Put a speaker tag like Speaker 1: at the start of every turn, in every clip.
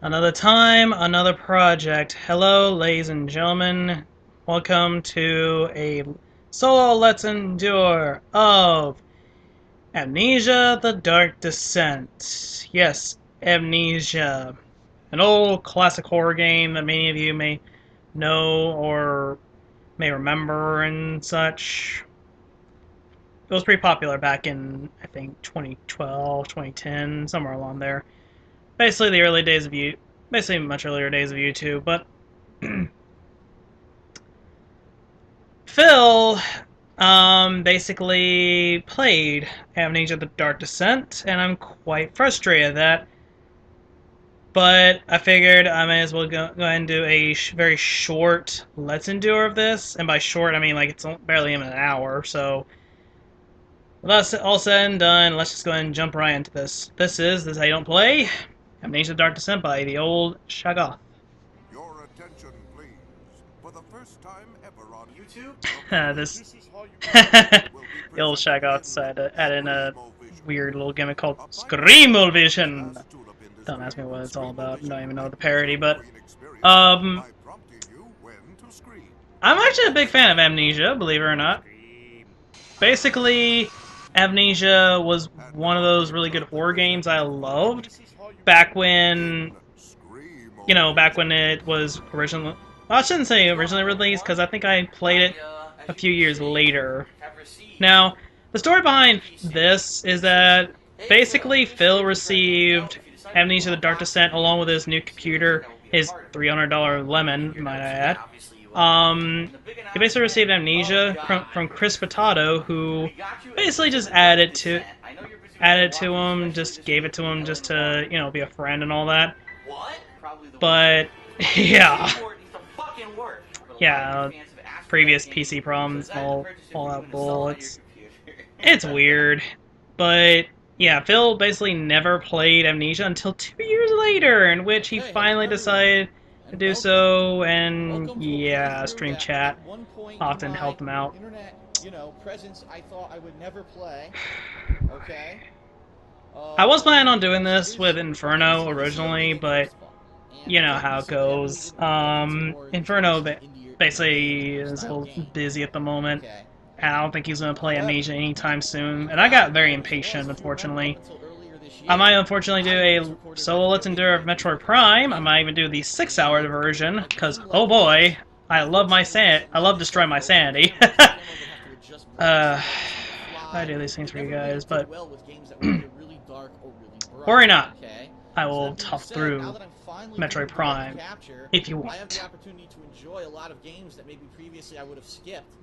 Speaker 1: Another time, another project. Hello, ladies and gentlemen. Welcome to a solo Let's Endure of Amnesia: The Dark Descent. Yes, Amnesia. An old classic horror game that many of you may know or may remember and such. It was pretty popular back in, I think, 2012, 2010, somewhere along there. Basically the early days of basically much earlier days of YouTube, but Phil basically played Amnesia: The Dark Descent, and I'm quite frustrated at that. But I figured I may as well go ahead and do a very short Let's Endure of this, and by short I mean like it's barely even an hour. So with that all said and done, let's just go ahead and jump right into this. This is How You Don't Play Amnesia: The Dark Descent by the old Shaggoth.
Speaker 2: Your attention, please. For the first time ever on YouTube,
Speaker 1: This
Speaker 2: this is how you
Speaker 1: the old Shaggoth decided to add in a weird little gimmick called Screamo Vision. Don't ask me what it's all about. I don't even know the parody, but um, I'm actually a big fan of Amnesia, believe it or not. Basically, Amnesia was one of those really good horror games I loved back when, back when it was originally. Well, I shouldn't say originally released because I think I played it a few years later. Now, the story behind this is that basically Phil received Amnesia: The Dark Descent along with his new computer, his $300 lemon, might I add. He basically received Amnesia from Chris Potato, who basically just added to him, just gave it to him just to, be a friend and all that. But, yeah. Yeah, previous PC problems, all that bull. It's weird. But, yeah, Phil basically never played Amnesia until 2 years later, in which he finally decided to do so, and yeah, stream chat often helped him out.
Speaker 3: Presence I thought I would never play. Okay.
Speaker 1: I was planning on doing this with Inferno originally, but you know how it goes. Inferno basically is a little busy at the moment. And I don't think he's going to play Amnesia anytime soon. And I got very impatient, unfortunately. I might unfortunately do a solo Let's Endure of Metroid Prime. I might even do the 6-hour version, because, oh boy, I love destroying my sanity. I do these things for you guys, but worry not. I will tough through Metroid Prime if you want.
Speaker 3: I have the opportunity to enjoy a lot of games that maybe previously I would have skipped.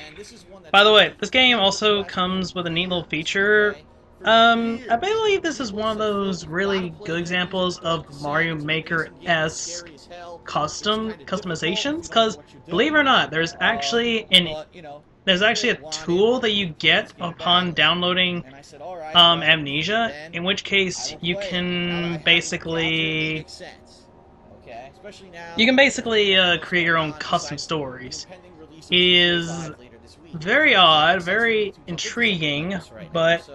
Speaker 3: And this is one that,
Speaker 1: by the way, this game also comes with a neat little feature. I believe this is one of those really good examples of Mario Maker-esque customizations, because believe it or not, there's actually a tool that you get upon downloading Amnesia, in which case you can basically create your own custom stories. It is very odd, very intriguing, but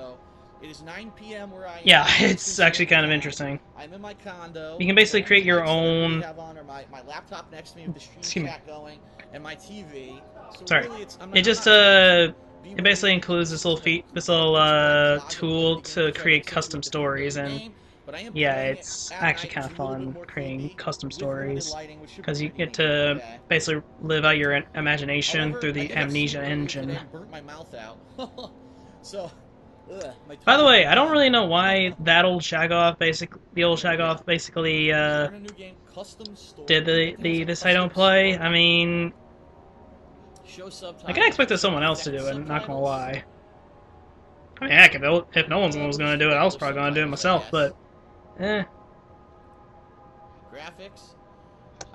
Speaker 1: yeah, it's actually kind of interesting.
Speaker 3: I'm in my condo.
Speaker 1: You can basically create your own.
Speaker 3: My laptop next to me with the stream chat going and my TV. So
Speaker 1: sorry,
Speaker 3: really
Speaker 1: it basically includes this little tool to create custom stories, and yeah, it's actually kind of fun creating custom stories because you get to basically live out your imagination through the Amnesia engine.
Speaker 3: So.
Speaker 1: By the way, I don't really know why that old Shaggoth basically did the this I don't play. I mean, I can expect someone else to do it. Not gonna lie. I mean, heck, if no one was gonna do it, I was probably gonna do it myself. But, eh.
Speaker 3: Graphics.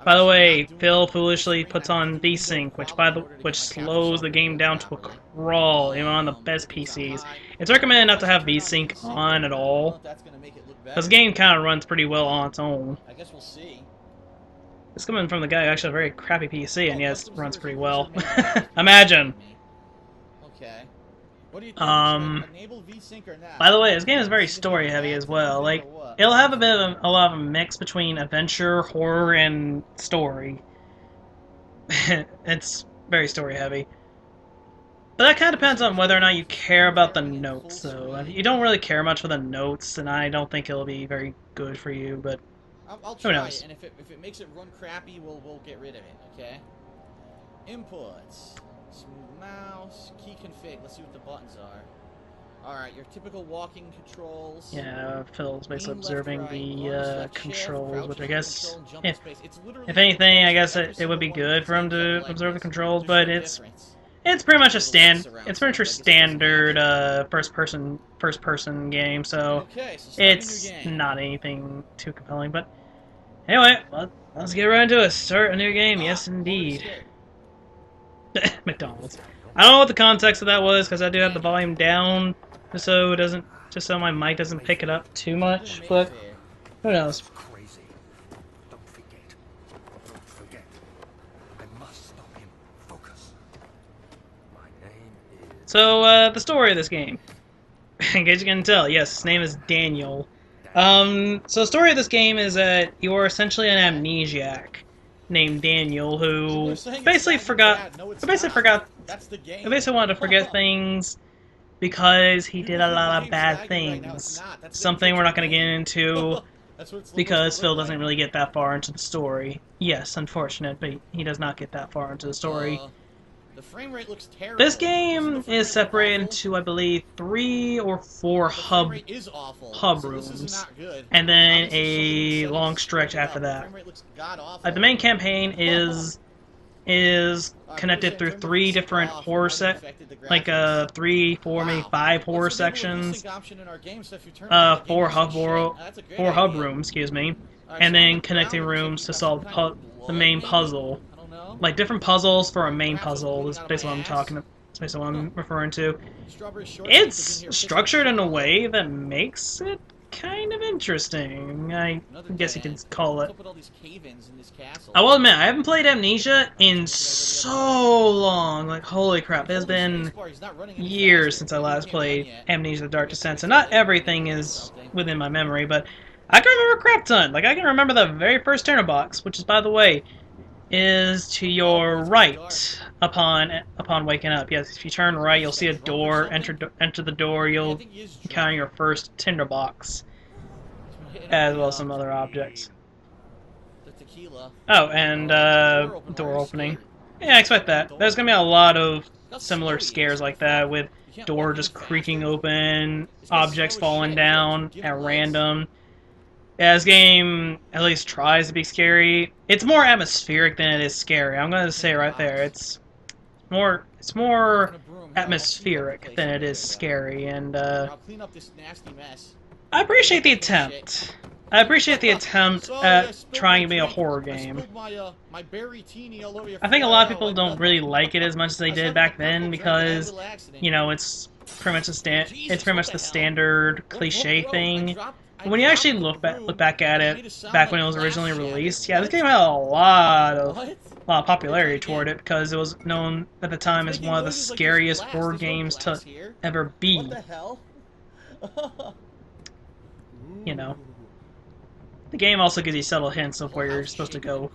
Speaker 1: By the way, Phil foolishly puts on VSync, which slows the game down to a crawl, even on the best PCs. It's recommended not to have VSync on at all, because the game kind of runs pretty well on its own.
Speaker 3: I guess we'll see.
Speaker 1: It's coming from the guy who actually has a very crappy PC, and yes, it runs pretty well. Imagine.
Speaker 3: Okay. What do you think? Should
Speaker 1: Um,
Speaker 3: I enable VSync or not?
Speaker 1: by the way, this game is very
Speaker 3: Is it gonna
Speaker 1: story
Speaker 3: be
Speaker 1: heavy
Speaker 3: bad
Speaker 1: as well.
Speaker 3: something or
Speaker 1: Like,
Speaker 3: what?
Speaker 1: it'll have a lot of a mix between adventure, horror, and story. It's very story heavy. But that kind of depends on whether or not you care about the notes. So if you don't really care much for the notes, then I don't think it'll be very good for you. But
Speaker 3: I'll
Speaker 1: who
Speaker 3: try it,
Speaker 1: knows?
Speaker 3: and if it makes it run crappy, we'll get rid of it. Okay. Inputs. Smooth mouse. Key config. Let's see what the buttons are. Alright, your typical walking controls.
Speaker 1: Yeah, Phil's basically
Speaker 3: Lean left,
Speaker 1: observing
Speaker 3: right,
Speaker 1: the
Speaker 3: arms left,
Speaker 1: controls,
Speaker 3: shift,
Speaker 1: which
Speaker 3: crouch
Speaker 1: I
Speaker 3: is
Speaker 1: guess,
Speaker 3: control, and jump in space. It's literally
Speaker 1: if
Speaker 3: the
Speaker 1: anything, I
Speaker 3: controls
Speaker 1: guess
Speaker 3: for every
Speaker 1: it would
Speaker 3: single
Speaker 1: be
Speaker 3: one of
Speaker 1: good
Speaker 3: these
Speaker 1: for him
Speaker 3: games that are
Speaker 1: to
Speaker 3: like
Speaker 1: observe the
Speaker 3: this.
Speaker 1: controls,
Speaker 3: There's
Speaker 1: but
Speaker 3: no
Speaker 1: it's
Speaker 3: difference.
Speaker 1: it's pretty much a
Speaker 3: There's a lot of
Speaker 1: stand.
Speaker 3: surround
Speaker 1: It's pretty
Speaker 3: sound,
Speaker 1: much a
Speaker 3: but I guess it doesn't
Speaker 1: standard
Speaker 3: matter.
Speaker 1: first person game, so
Speaker 3: Okay, so start a new
Speaker 1: it's
Speaker 3: game.
Speaker 1: not anything too compelling. But anyway, let's get right into it. Start a new game. Yes,
Speaker 3: I'm already
Speaker 1: indeed.
Speaker 3: scared.
Speaker 1: McDonald's. I don't know what the context of that was because I do have the
Speaker 3: Daniel.
Speaker 1: volume down just so my mic doesn't pick it up too much. But
Speaker 3: Mayfair.
Speaker 1: who knows?
Speaker 4: Crazy. Don't forget. Don't forget. I must stop him. Focus. My name is...
Speaker 1: So the story of this game, in case you can tell, yes, his name is Daniel. So the story of this game is that you are essentially an amnesiac named Daniel
Speaker 3: People
Speaker 1: who
Speaker 3: are saying it's
Speaker 1: basically
Speaker 3: lagging
Speaker 1: forgot,
Speaker 3: bad. No, it's
Speaker 1: who basically
Speaker 3: not.
Speaker 1: forgot,
Speaker 3: That's the game.
Speaker 1: who basically wanted to forget things because he
Speaker 3: People
Speaker 1: did a
Speaker 3: think the
Speaker 1: lot of
Speaker 3: game's
Speaker 1: bad
Speaker 3: lagging right now. It's
Speaker 1: things.
Speaker 3: not. That's
Speaker 1: Something we're not going to get
Speaker 3: game.
Speaker 1: into
Speaker 3: That's what it's
Speaker 1: because
Speaker 3: supposed to
Speaker 1: Phil
Speaker 3: look
Speaker 1: doesn't
Speaker 3: like.
Speaker 1: really get that far into the story. Yes, unfortunate, but he does not get that far into the story.
Speaker 3: The frame rate looks terrible.
Speaker 1: This
Speaker 3: Doesn't
Speaker 1: game
Speaker 3: the frame
Speaker 1: is
Speaker 3: rate look
Speaker 1: separated
Speaker 3: awful?
Speaker 1: into, I believe, 3 or 4
Speaker 3: The frame
Speaker 1: hub
Speaker 3: rate is awful.
Speaker 1: hub
Speaker 3: So this is
Speaker 1: rooms,
Speaker 3: not good.
Speaker 1: and then
Speaker 3: Obviously,
Speaker 1: a long stretch after
Speaker 3: The
Speaker 1: that.
Speaker 3: frame rate looks god awful.
Speaker 1: Like the main campaign is connected through 3 different horror like 3, 4, maybe 5 horror sections, 4 hub rooms, excuse me, and then connecting rooms to solve the main puzzle. Like different puzzles for a main puzzle is basically what I'm talking. That's basically what I'm referring to. It's structured in a way that makes it kind of interesting. I guess you could call it. I will admit, I haven't played Amnesia in so long. Like, holy crap, it has been years since I last played Amnesia: The Dark Descent, so not everything is within my memory, but I can remember a crap ton. Like, I can remember the very first Turner box, which is, by the way, is to your right upon waking up. Yes, if you turn right, you'll see a door. Enter the door. You'll encounter your first tinderbox, as well as some other objects. Oh, and door opening. Yeah, I expect that. There's gonna be a lot of similar scares like that, with door just creaking open, objects falling down at random. Yeah, this game at least tries to be scary. It's more atmospheric than it is scary. I'm gonna say right there. It's more atmospheric than it is scary, and
Speaker 3: I'll clean up this nasty mess.
Speaker 1: I appreciate the attempt. I appreciate the attempt at trying to be a horror game.
Speaker 3: My berry teeny all over your
Speaker 1: I think a lot of people don't really like it as much as they did back then because, you know, it's pretty much the standard cliche thing. But when you actually look back at it, back when it was originally released, yeah, this game had a lot of popularity toward it because it was known at the time as one of the scariest horror games to ever be.
Speaker 3: What the hell?
Speaker 1: You know. The game also gives you subtle hints of where you're supposed to go,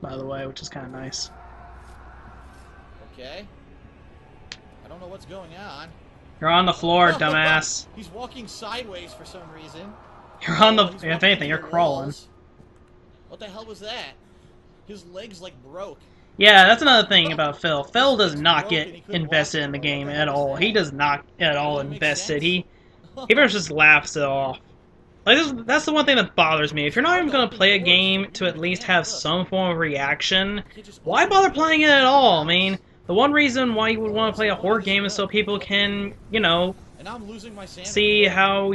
Speaker 1: by the way, which is kind of nice.
Speaker 3: Okay. I don't know what's going on.
Speaker 1: You're on the floor, dumbass.
Speaker 3: He's walking sideways for some reason.
Speaker 1: You're on the... If anything, you're crawling.
Speaker 3: What the hell was that? His legs, like, broke.
Speaker 1: Yeah, that's another thing about Phil. Phil does not get invested in the game at all. He does not at all invested. He pretty much just laughs it off. Like, that's the one thing that bothers me. If you're not even going to play a game to at least have some form of reaction, why bother playing it at all? I mean, the one reason why you would want to play a horror game is so people can, you know, see how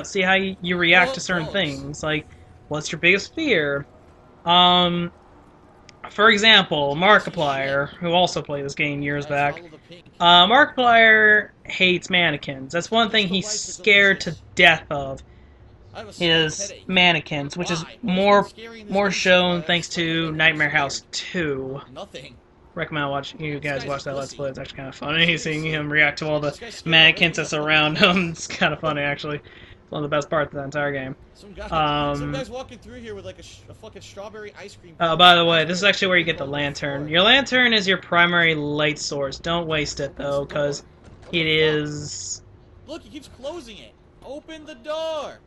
Speaker 1: see how you react to certain things. Like, what's your biggest fear? For example, Markiplier, who also played this game years back, Markiplier hates mannequins. That's one thing he's scared to death of, is mannequins, which is more shown thanks to Nightmare House 2.
Speaker 3: Nothing.
Speaker 1: recommend you guys
Speaker 3: guy's
Speaker 1: watch
Speaker 3: a
Speaker 1: that Let's
Speaker 3: pussy.
Speaker 1: Play. It's actually kind of funny seeing him react to all the
Speaker 3: This guy's scared
Speaker 1: mannequins
Speaker 3: already.
Speaker 1: that surround him. It's kind of funny, actually. It's one of the best parts of the entire game.
Speaker 3: Some guy's walking through here with like a fucking strawberry ice cream.
Speaker 1: By the way, this is actually where you get the lantern. Your lantern is your primary light source. Don't waste it, though, because it is...
Speaker 3: Look, he keeps closing it. Open the door.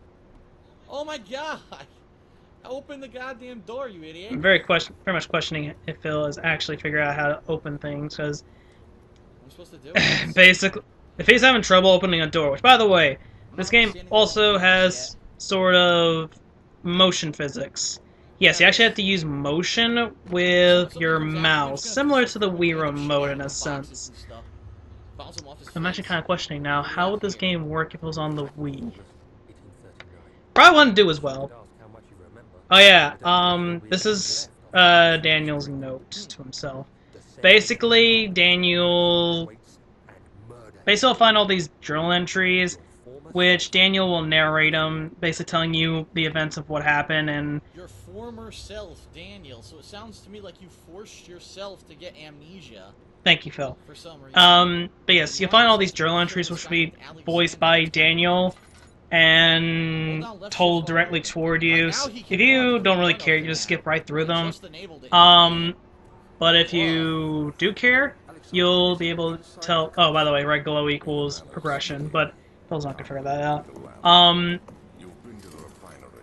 Speaker 3: Oh my god. Open the goddamn door, you idiot.
Speaker 1: I'm very much questioning if Phil has actually figured out how to open things, because
Speaker 3: What are we supposed to do?
Speaker 1: basically, if he's having trouble opening a door, which, by the way, this game also has sort of motion physics. Yes, you actually have to use motion with your mouse, similar to the Wii remote in a sense. I'm actually kind of questioning now, how would this game work if it was on the Wii? Probably wouldn't do as well. Oh yeah, this is Daniel's note to himself. Basically, Daniel will find all these journal entries, which Daniel will narrate them, basically telling you the events of what happened and...
Speaker 3: Your former self, Daniel, so it sounds to me like you forced yourself to get amnesia.
Speaker 1: Thank you, Phil.
Speaker 3: For some reason.
Speaker 1: But yes, you'll find all these journal entries which will be voiced by Daniel and told directly toward you. If you don't really care, you just skip right through them. But if you do care, you'll be able to tell... Oh, by the way, red glow equals progression, but Phil's not gonna figure that out.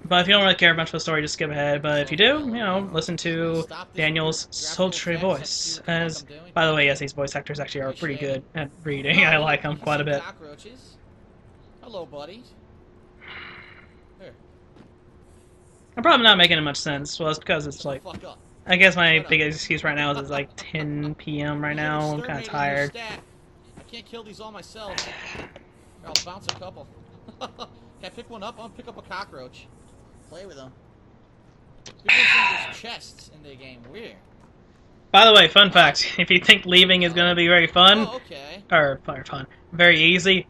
Speaker 1: But if you don't really care much for the story, just skip ahead. But if you do, you know, listen to Daniel's sultry voice. As, by the way, yes, these voice actors actually are pretty good at reading. I like them quite a bit.
Speaker 3: Hello, buddy. Here.
Speaker 1: I'm probably not making much sense. Well, it's because it's like... I guess my biggest excuse right now is it's like 10 p.m. right now. I'm kind of tired.
Speaker 3: I can't kill these all myself. Here, I'll bounce a couple. Can I pick one up? I'll pick up a cockroach. Play with them. People think there's chests in the game. Weird.
Speaker 1: By the way, fun fact: if you think leaving is gonna be very fun,
Speaker 3: okay.
Speaker 1: or fun, very easy,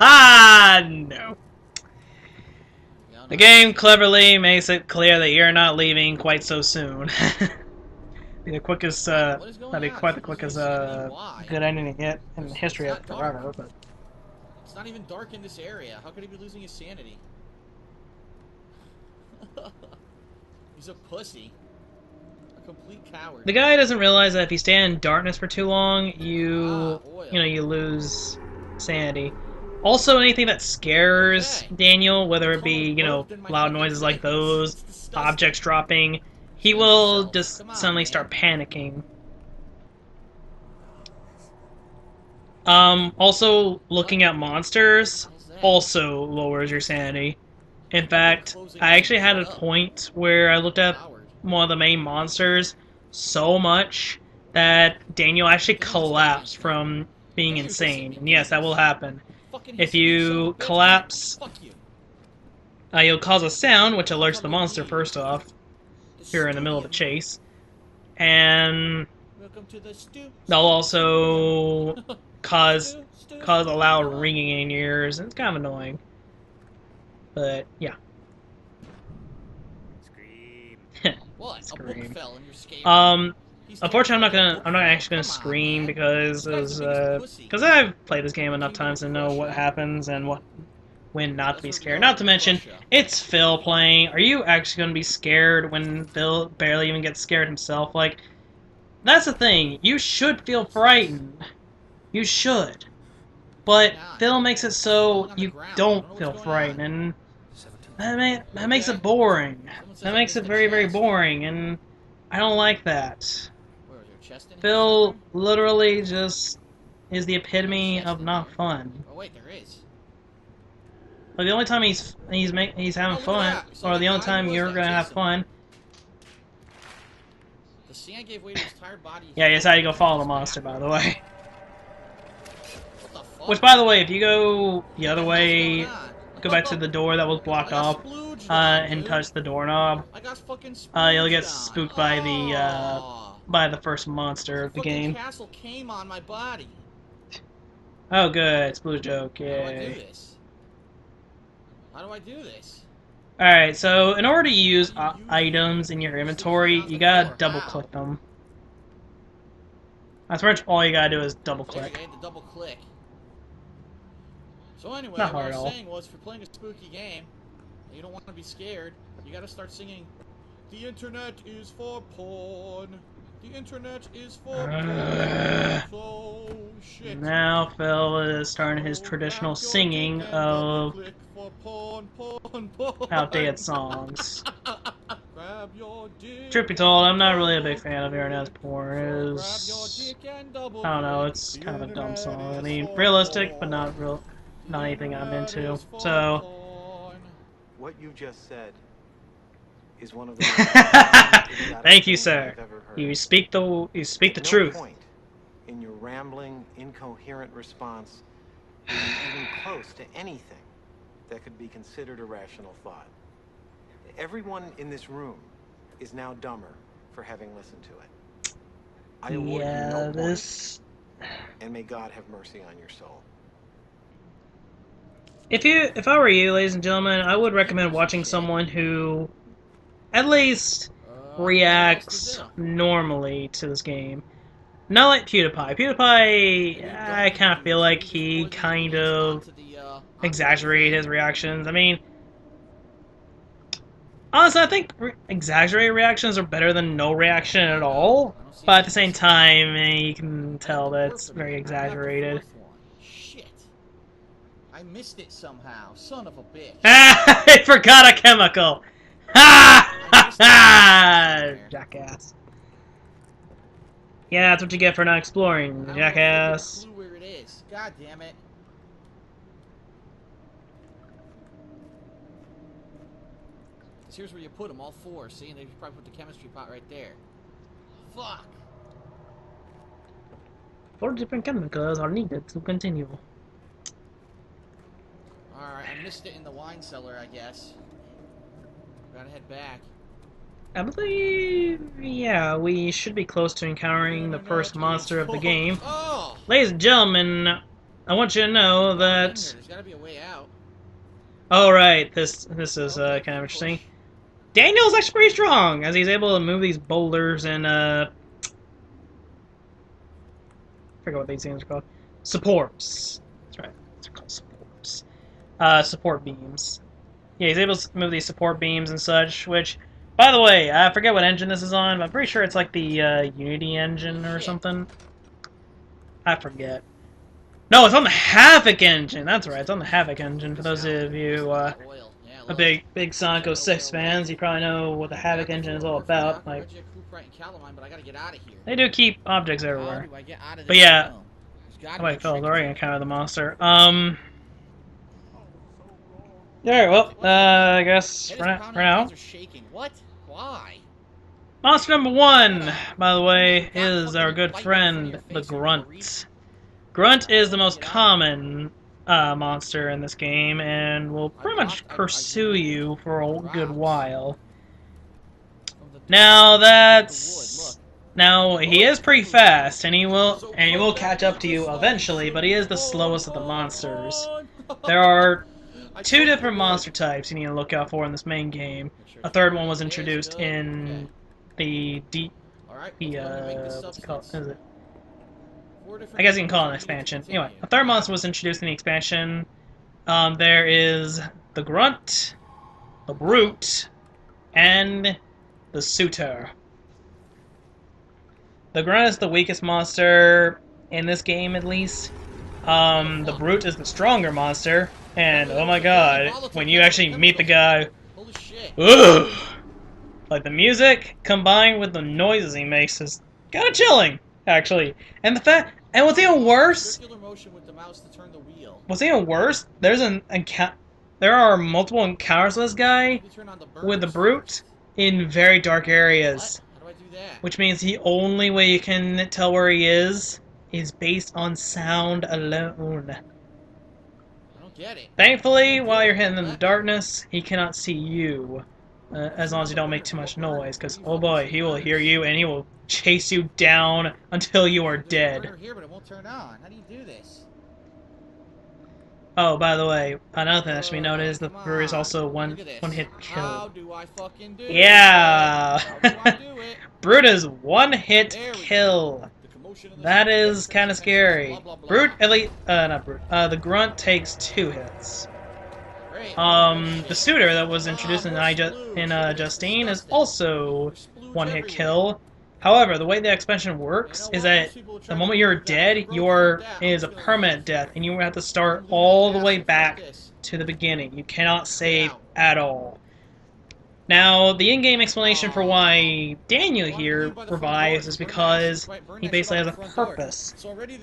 Speaker 1: no. The game cleverly makes it clear that you're not leaving quite so soon. Be the quickest, that'd be quite the quickest, good ending to get in the history of forever. But
Speaker 3: it's not even dark in this area. How could he be losing his sanity? He's a pussy. A complete coward.
Speaker 1: The guy doesn't realize that if you stay in darkness for too long, you lose sanity. Also, anything that scares Daniel, whether it be, loud noises like those, objects dropping, he will just suddenly start panicking. Also, looking at monsters also lowers your sanity. In fact, I actually had a point where I looked at one of the main monsters so much that Daniel actually collapsed from being insane. And yes, that will happen. If you collapse, you'll cause a sound, which alerts the monster first off. You're in the middle of a chase. And they'll also cause a loud ringing in your ears. It's kind of annoying. But, yeah. Scream. Unfortunately, I'm not actually gonna scream because I've played this game enough times to know what happens and when not to be scared. Not to mention, it's Phil playing. Are you actually gonna be scared when Phil barely even gets scared himself? Like, that's the thing. You should feel frightened. You should. But Phil makes it so you don't feel frightened, and that makes it boring. That makes it very, very boring, and I don't like that. Phil literally just is the epitome of not fun.
Speaker 3: Oh wait, there is.
Speaker 1: But the only time he's having fun, or the only time you're gonna have fun.
Speaker 3: The sand gave way to his tired body.
Speaker 1: Yeah, you decided to go follow the monster, by the way. Which, by the way, if you go the other way, go back to the door that was blocked off, and touch the doorknob, you'll get spooked by the first monster of the game.
Speaker 3: Castle came on my body.
Speaker 1: Oh, good, Splooge joke,
Speaker 3: How do I do
Speaker 1: yay.
Speaker 3: this? How do I do this?
Speaker 1: Alright, so in order to use items in your inventory, you gotta double click them. That's pretty much all you gotta do is double
Speaker 3: There you
Speaker 1: click.
Speaker 3: go, the double click. So anyway,
Speaker 1: Not
Speaker 3: what
Speaker 1: hard
Speaker 3: I
Speaker 1: at
Speaker 3: was
Speaker 1: all.
Speaker 3: saying was, if you're playing a spooky game, and you don't want to be scared, you gotta start singing, "The internet is for porn. The internet is for porn. So shit.
Speaker 1: Now Phil is starting his
Speaker 3: So
Speaker 1: traditional
Speaker 3: grab your dick
Speaker 1: singing
Speaker 3: and double
Speaker 1: of
Speaker 3: click for porn, porn, porn.
Speaker 1: outdated songs.
Speaker 3: Grab your dick
Speaker 1: Truth be told, I'm
Speaker 3: and
Speaker 1: not really a
Speaker 3: double
Speaker 1: big fan of Aaron's porn.
Speaker 3: So
Speaker 1: It
Speaker 3: grab your
Speaker 1: is,
Speaker 3: dick and double
Speaker 1: I don't know,
Speaker 3: click.
Speaker 1: it's
Speaker 3: The
Speaker 1: kind of a dumb
Speaker 3: internet
Speaker 1: song. I
Speaker 3: is
Speaker 1: mean,
Speaker 3: for
Speaker 1: realistic, but
Speaker 3: porn. The
Speaker 1: not anything I'm
Speaker 3: internet
Speaker 1: into.
Speaker 3: is for
Speaker 1: So,
Speaker 3: porn.
Speaker 5: What you just said is one of the most idiotic
Speaker 1: thank you,
Speaker 5: things
Speaker 1: sir.
Speaker 5: I've ever heard.
Speaker 1: You speak the
Speaker 5: At no
Speaker 1: truth.
Speaker 5: point in your rambling, incoherent response were you even close to anything that could be considered a rational thought. Everyone in this room is now dumber for having listened to it. I award you
Speaker 1: Yeah,
Speaker 5: no
Speaker 1: this.
Speaker 5: points, and may God have mercy on your soul.
Speaker 1: If I were you, ladies and gentlemen, I would recommend watching someone who at least
Speaker 3: What else
Speaker 1: reacts
Speaker 3: to do?
Speaker 1: normally to this game. Not like PewDiePie. PewDiePie, I kind of feel like he kind of exaggerated his reactions. I mean, honestly, I think exaggerated reactions are better than no reaction at all. But at the same time, you can tell that it's very exaggerated.
Speaker 3: Shit. I missed it somehow. Son of a bitch.
Speaker 1: I forgot a chemical! Ha ha ha! Jackass. Yeah, that's what you get for not exploring, jackass.
Speaker 3: Clue where it is. God damn it. Here's where you put them, all four. See, and they probably put the chemistry pot right there. Fuck.
Speaker 1: 4 different chemicals are needed to continue.
Speaker 3: Alright, I missed it in the wine cellar, I guess. Gotta head back.
Speaker 1: I believe, yeah, we should be close to encountering the first monster of the game.
Speaker 3: Oh!
Speaker 1: Ladies and gentlemen, I want you to know that...
Speaker 3: There's gotta be a way out.
Speaker 1: Oh, right, this is kind of interesting. Daniel's actually pretty strong, as he's able to move these boulders and, I forget what these things are called. Supports. That's right, they're called supports. Support beams. Yeah, he's able to move these support beams and such, which, by the way, I forget what engine this is on, but I'm pretty sure it's like the, Unity engine or something. I forget. No, it's on the Havoc engine! That's right, it's on the Havoc engine, for those of you, a big Sonic 06 fans, you probably know what the Havoc engine is all about. Like, they do keep objects everywhere. But yeah, oh wait, Phil's already encountered the monster. Alright, well, I guess for now.
Speaker 3: What? Why?
Speaker 1: Monster number 1, by the way, is our good friend, the Grunt. Grunt is the most common monster in this game, and will pretty much pursue you for a good while. Now he is pretty fast, and he will catch up to you eventually, but he is the slowest of the monsters. There are 2 different monster types you need to look out for in this main game. A third one was introduced in the what's it called? Is it? I guess you can call it an expansion. Anyway, a third monster was introduced in the expansion. There is the Grunt, the Brute, and the Suitor. The Grunt is the weakest monster in this game, at least. The Brute is the stronger monster, and oh my god, when you actually meet the guy, ugh! Like the music combined with the noises he makes is kind of chilling, actually. And what's even worse? What's even worse? There are multiple encounters with this guy with the Brute in very dark areas. Which means the only way you can tell where he is based on sound alone.
Speaker 3: I don't get it.
Speaker 1: Thankfully, while you're hidden in the darkness, he cannot see you. As long as you don't make too much noise, because, oh boy, he will hear you and he will chase you down until you are dead.
Speaker 3: Here, but it won't turn on. How do you do this?
Speaker 1: Oh, by the way, another thing that should be noted is the brewery is also one hit kill.
Speaker 3: How do I fucking do
Speaker 1: yeah!
Speaker 3: How do I do it?
Speaker 1: Brute is one hit kill.
Speaker 3: potion in the
Speaker 1: That
Speaker 3: same
Speaker 1: is kind of scary.
Speaker 3: blah, blah, blah.
Speaker 1: Brute, at least, not Brute. The Grunt takes 2 hits.
Speaker 3: Great,
Speaker 1: The
Speaker 3: shit.
Speaker 1: Suitor that was introduced in
Speaker 3: more sploos. Look at this,
Speaker 1: Justine is
Speaker 3: disgusting.
Speaker 1: also
Speaker 3: There's sploos
Speaker 1: 1-hit
Speaker 3: everywhere.
Speaker 1: kill. However, the way the expansion works is that the moment you're dead, is a permanent death, and you have to start all the way back to the beginning. You cannot save at all. Now, the in-game explanation for why Daniel here revives is because he basically has a purpose.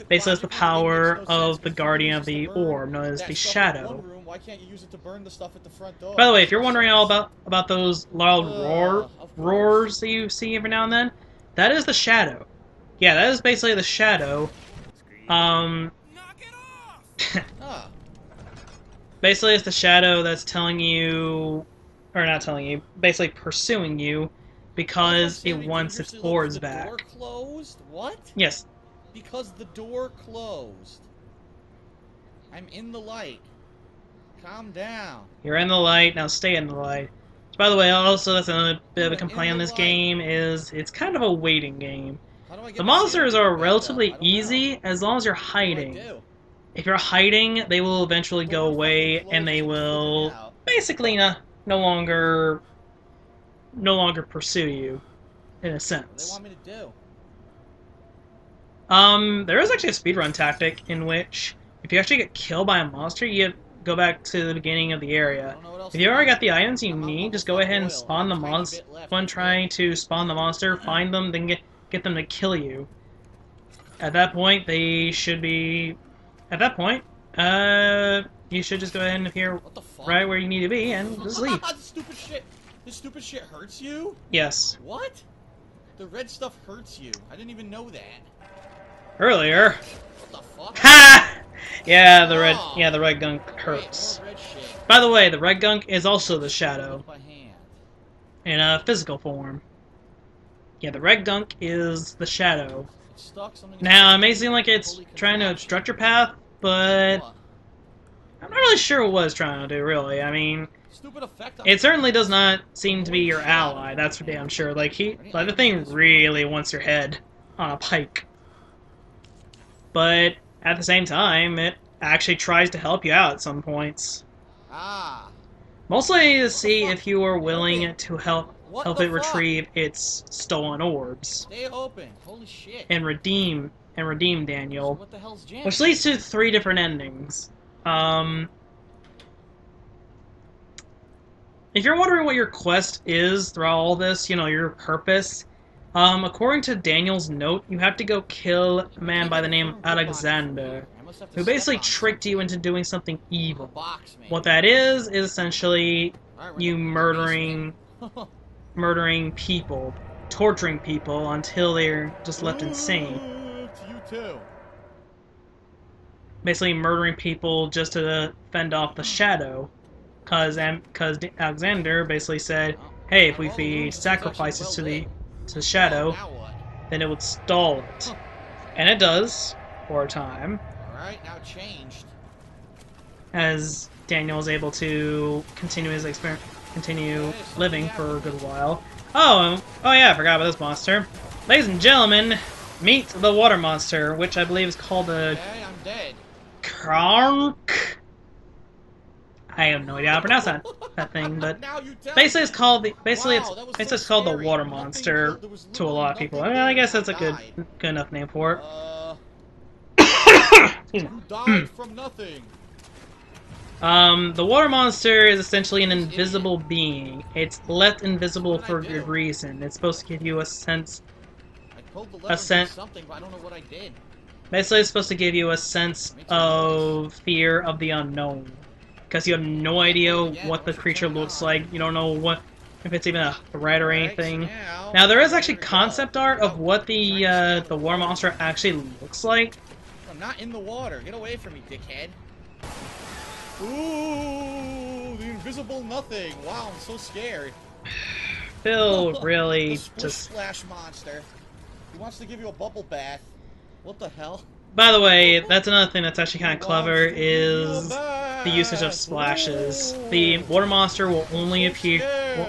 Speaker 1: Basically has the power of the Guardian of the Orb, known as the Shadow.
Speaker 3: Why can't you use it to burn the stuff at the front door?
Speaker 1: By the way, if you're wondering all about those loud roars that you see every now and then, that is the Shadow. Yeah, that is basically the Shadow.
Speaker 2: Knock it off!
Speaker 3: Ah,
Speaker 1: Basically, it's the Shadow that's telling you, or not telling you, basically pursuing you because it wants its orbs back.
Speaker 3: Door closed? What?
Speaker 1: Yes.
Speaker 3: Because the door closed. I'm in the light. Calm down.
Speaker 1: You're in the light, now stay in the light. By the way, also, that's another bit of a complaint on this game, is it's kind of a waiting game.
Speaker 3: How do I get
Speaker 1: The
Speaker 3: my
Speaker 1: monsters
Speaker 3: sanity
Speaker 1: are
Speaker 3: back
Speaker 1: relatively
Speaker 3: up? I don't know.
Speaker 1: easy as long as you're
Speaker 3: What do I
Speaker 1: hiding.
Speaker 3: do?
Speaker 1: If you're hiding, they will eventually go away, and they will basically no longer pursue you, in a
Speaker 3: What do they
Speaker 1: sense.
Speaker 3: want me to do?
Speaker 1: There is actually a speedrun tactic in which, if you actually get killed by a monster, you go back to the beginning of the
Speaker 3: I
Speaker 1: area.
Speaker 3: don't know what else
Speaker 1: If
Speaker 3: to
Speaker 1: you already
Speaker 3: do.
Speaker 1: got the items you
Speaker 3: I'm on
Speaker 1: need,
Speaker 3: level
Speaker 1: just go
Speaker 3: 5
Speaker 1: ahead and
Speaker 3: oil.
Speaker 1: spawn the
Speaker 3: I have a tiny
Speaker 1: monster.
Speaker 3: bit left,
Speaker 1: When
Speaker 3: that's it.
Speaker 1: trying to spawn the monster, find them, then get them to kill you. At that point, they should be. At that point, you should just go ahead and appear
Speaker 3: What the fuck?
Speaker 1: right where you need to be and just leave.
Speaker 3: This stupid shit. This stupid shit hurts you?
Speaker 1: Yes.
Speaker 3: What? The red stuff hurts you. I didn't even know that.
Speaker 1: Earlier.
Speaker 3: What the fuck?
Speaker 1: Ha! Yeah, the red gunk hurts.
Speaker 3: Great, more red shit.
Speaker 1: By the way, the red gunk is also the Shadow
Speaker 3: By hand.
Speaker 1: in a physical form. Yeah, the red gunk is the Shadow.
Speaker 3: It's stuck, something
Speaker 1: Now, it may seem like it's trying to obstruct your path, but
Speaker 3: What?
Speaker 1: I'm not really sure what it's trying to do, really. I mean,
Speaker 3: Stupid effect.
Speaker 1: it certainly does not seem to be your ally, that's for damn sure. Like, the thing really wants your head on a pike. But, at the same time, it actually tries to help you out at some points.
Speaker 3: Ah.
Speaker 1: Mostly to see if you are willing to help
Speaker 3: What
Speaker 1: it
Speaker 3: the fuck?
Speaker 1: retrieve its stolen orbs
Speaker 3: Stay open. Holy shit.
Speaker 1: and redeem Daniel.
Speaker 3: What the hell's jam?
Speaker 1: Which leads to 3 different endings. If you're wondering what your quest is throughout all this, you know, your purpose, according to Daniel's note, you have to go kill a man by the name of Alexander, who basically tricked you into doing something evil. What that is essentially you murdering people, torturing people until they're just left insane.
Speaker 3: To you too.
Speaker 1: Basically murdering people just to fend off the Shadow, because Alexander basically said, hey, if we feed sacrifices to the Shadow,
Speaker 3: Now what?
Speaker 1: then it would stall it. And it does, for a time,
Speaker 3: Alright, now it changed.
Speaker 1: as Daniel is able to continue his continue living for a good while. Oh yeah, I forgot about this monster. Ladies and gentlemen, meet the water monster, which I believe is called a
Speaker 3: Okay, I'm dead.
Speaker 1: Kronk. I have no idea how to pronounce that thing, but
Speaker 3: Now you tell
Speaker 1: basically
Speaker 3: me.
Speaker 1: it's called the
Speaker 3: Wow, that was so
Speaker 1: called the
Speaker 3: scary.
Speaker 1: water
Speaker 3: Nothing
Speaker 1: monster
Speaker 3: killed- there was
Speaker 1: to a lot of
Speaker 3: literally
Speaker 1: people. I
Speaker 3: nothing
Speaker 1: mean, I
Speaker 3: there
Speaker 1: guess that's a
Speaker 3: that
Speaker 1: good enough name for it. Excuse me.
Speaker 3: Who died from nothing?
Speaker 1: The water monster is essentially an invisible being. It's left invisible for a good reason. It's supposed to give you a sense.
Speaker 3: I pulled the lever and did something, but I don't know what I did.
Speaker 1: Basically, it's supposed to give you a sense of fear of the unknown, because you have no idea what the creature looks like. You don't know if it's even a threat or anything. Now, there is actually concept art of what the water monster actually looks like.
Speaker 3: I'm not in the water. Get away from me, dickhead. Ooh, the invisible nothing. Wow, I'm so scared.
Speaker 1: Phil
Speaker 3: The
Speaker 1: really
Speaker 3: splish
Speaker 1: just.
Speaker 3: splash monster. He wants to give you a bubble bath. What the hell?
Speaker 1: By the way, that's another thing that's actually kind of clever is the usage of splashes. The water monster will only appear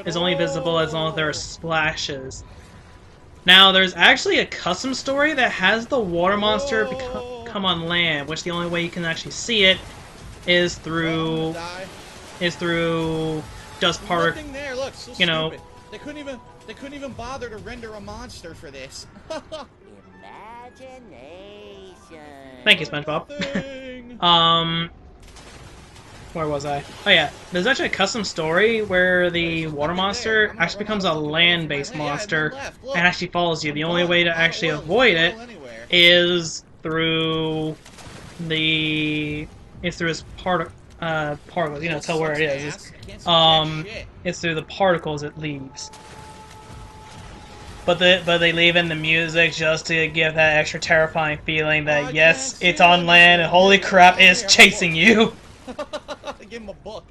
Speaker 1: is only visible as long as there are splashes. Now, there's actually a custom story that has the water monster
Speaker 3: Whoa.
Speaker 1: come on land, which the only way you can actually see it is
Speaker 3: Oh, I'm
Speaker 1: through
Speaker 3: gonna die.
Speaker 1: dust
Speaker 3: There's
Speaker 1: part.
Speaker 3: nothing there. Look, so
Speaker 1: You know.
Speaker 3: stupid. They couldn't even bother to render a monster for this.
Speaker 6: Imagination.
Speaker 1: Thank you, SpongeBob.
Speaker 3: Nothing.
Speaker 1: Where was I? Oh yeah, there's actually a custom story where the
Speaker 3: There's
Speaker 1: water
Speaker 3: nothing there.
Speaker 1: monster
Speaker 3: I'm gonna
Speaker 1: actually
Speaker 3: run out
Speaker 1: becomes
Speaker 3: of
Speaker 1: a
Speaker 3: fucking oil for my
Speaker 1: land-based
Speaker 3: land. Yeah, I have none
Speaker 1: monster
Speaker 3: left. Look.
Speaker 1: and actually follows you.
Speaker 3: I'm
Speaker 1: The only
Speaker 3: done.
Speaker 1: way to
Speaker 3: I'm out of
Speaker 1: actually
Speaker 3: oil. There's
Speaker 1: avoid
Speaker 3: no
Speaker 1: it
Speaker 3: oil anywhere.
Speaker 1: is through the his particles. You know,
Speaker 3: Well,
Speaker 1: tell where it
Speaker 3: sucks,
Speaker 1: is.
Speaker 3: ass. I can't see jack shit.
Speaker 1: It's through the particles it leaves. But they leave in the music just to give that extra terrifying feeling that
Speaker 3: I
Speaker 1: yes,
Speaker 3: can't see
Speaker 1: it's on land and holy
Speaker 3: anything.
Speaker 1: crap,
Speaker 3: Here,
Speaker 1: it's
Speaker 3: have a
Speaker 1: chasing you.
Speaker 3: I give him a book.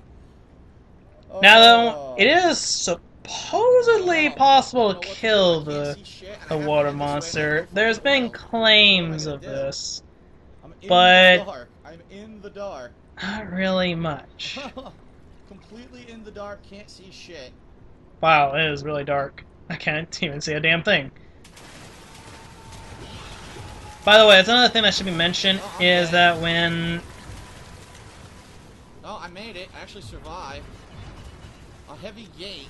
Speaker 1: Now though,
Speaker 3: Oh.
Speaker 1: it is supposedly
Speaker 3: I
Speaker 1: possible
Speaker 3: don't
Speaker 1: to
Speaker 3: know what to do.
Speaker 1: kill
Speaker 3: I can't see shit, and I
Speaker 1: the
Speaker 3: have to
Speaker 1: water
Speaker 3: head this way. I'm gonna
Speaker 1: monster.
Speaker 3: go for
Speaker 1: There's
Speaker 3: the
Speaker 1: been
Speaker 3: oil.
Speaker 1: claims
Speaker 3: What am I
Speaker 1: of
Speaker 3: gonna do?
Speaker 1: this,
Speaker 3: I'm in
Speaker 1: but
Speaker 3: the dark. I'm in the dark.
Speaker 1: not really much.
Speaker 3: Completely in the dark. Can't see shit.
Speaker 1: Wow, it is really dark. I can't even see a damn thing. By the way, that's another thing that should be mentioned
Speaker 3: Oh, I'm
Speaker 1: is
Speaker 3: dead.
Speaker 1: that when
Speaker 3: Oh, I made it. I actually survived. A heavy gate.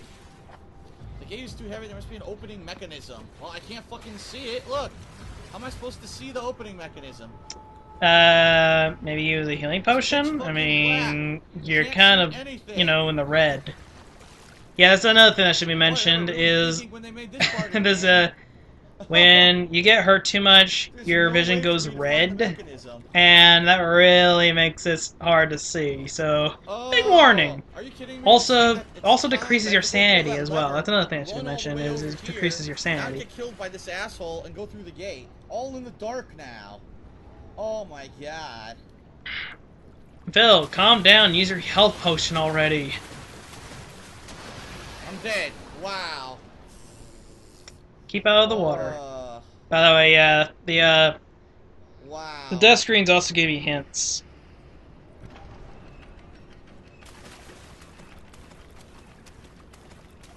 Speaker 3: The gate is too heavy. There must be an opening mechanism. Well, I can't fucking see it. Look. How am I supposed to see the opening mechanism?
Speaker 1: maybe use a healing
Speaker 3: It's pitch
Speaker 1: potion? I
Speaker 3: fucking
Speaker 1: mean,
Speaker 3: black.
Speaker 1: you're
Speaker 3: Can't
Speaker 1: kind
Speaker 3: see
Speaker 1: of,
Speaker 3: anything.
Speaker 1: you know, in the red. Yeah, that's another thing that should be
Speaker 3: Boy, they were
Speaker 1: mentioned
Speaker 3: really
Speaker 1: is
Speaker 3: thinking when they made this part of the
Speaker 1: there's
Speaker 3: game.
Speaker 1: when you get hurt too much,
Speaker 3: There's
Speaker 1: your
Speaker 3: no
Speaker 1: vision
Speaker 3: way for
Speaker 1: goes
Speaker 3: me to find the
Speaker 1: red,
Speaker 3: mechanism.
Speaker 1: and that really makes it hard to see. So, big
Speaker 3: Oh,
Speaker 1: warning.
Speaker 3: are you kidding me?
Speaker 1: Also,
Speaker 3: It's time.
Speaker 1: decreases
Speaker 3: I
Speaker 1: your
Speaker 3: have to go pull
Speaker 1: sanity
Speaker 3: that
Speaker 1: as well.
Speaker 3: lever,
Speaker 1: That's another thing that should be
Speaker 3: run all the
Speaker 1: mentioned
Speaker 3: way
Speaker 1: is
Speaker 3: over
Speaker 1: it
Speaker 3: here,
Speaker 1: decreases your
Speaker 3: Not
Speaker 1: sanity.
Speaker 3: get killed by this asshole and go through the gate. All in the dark now. Oh my god.
Speaker 1: Phil, calm down. Use your health potion already.
Speaker 3: I'm dead. Wow.
Speaker 1: Keep out of the water.
Speaker 3: Uh,
Speaker 1: By the way,
Speaker 3: wow.
Speaker 1: the death screens also give you hints.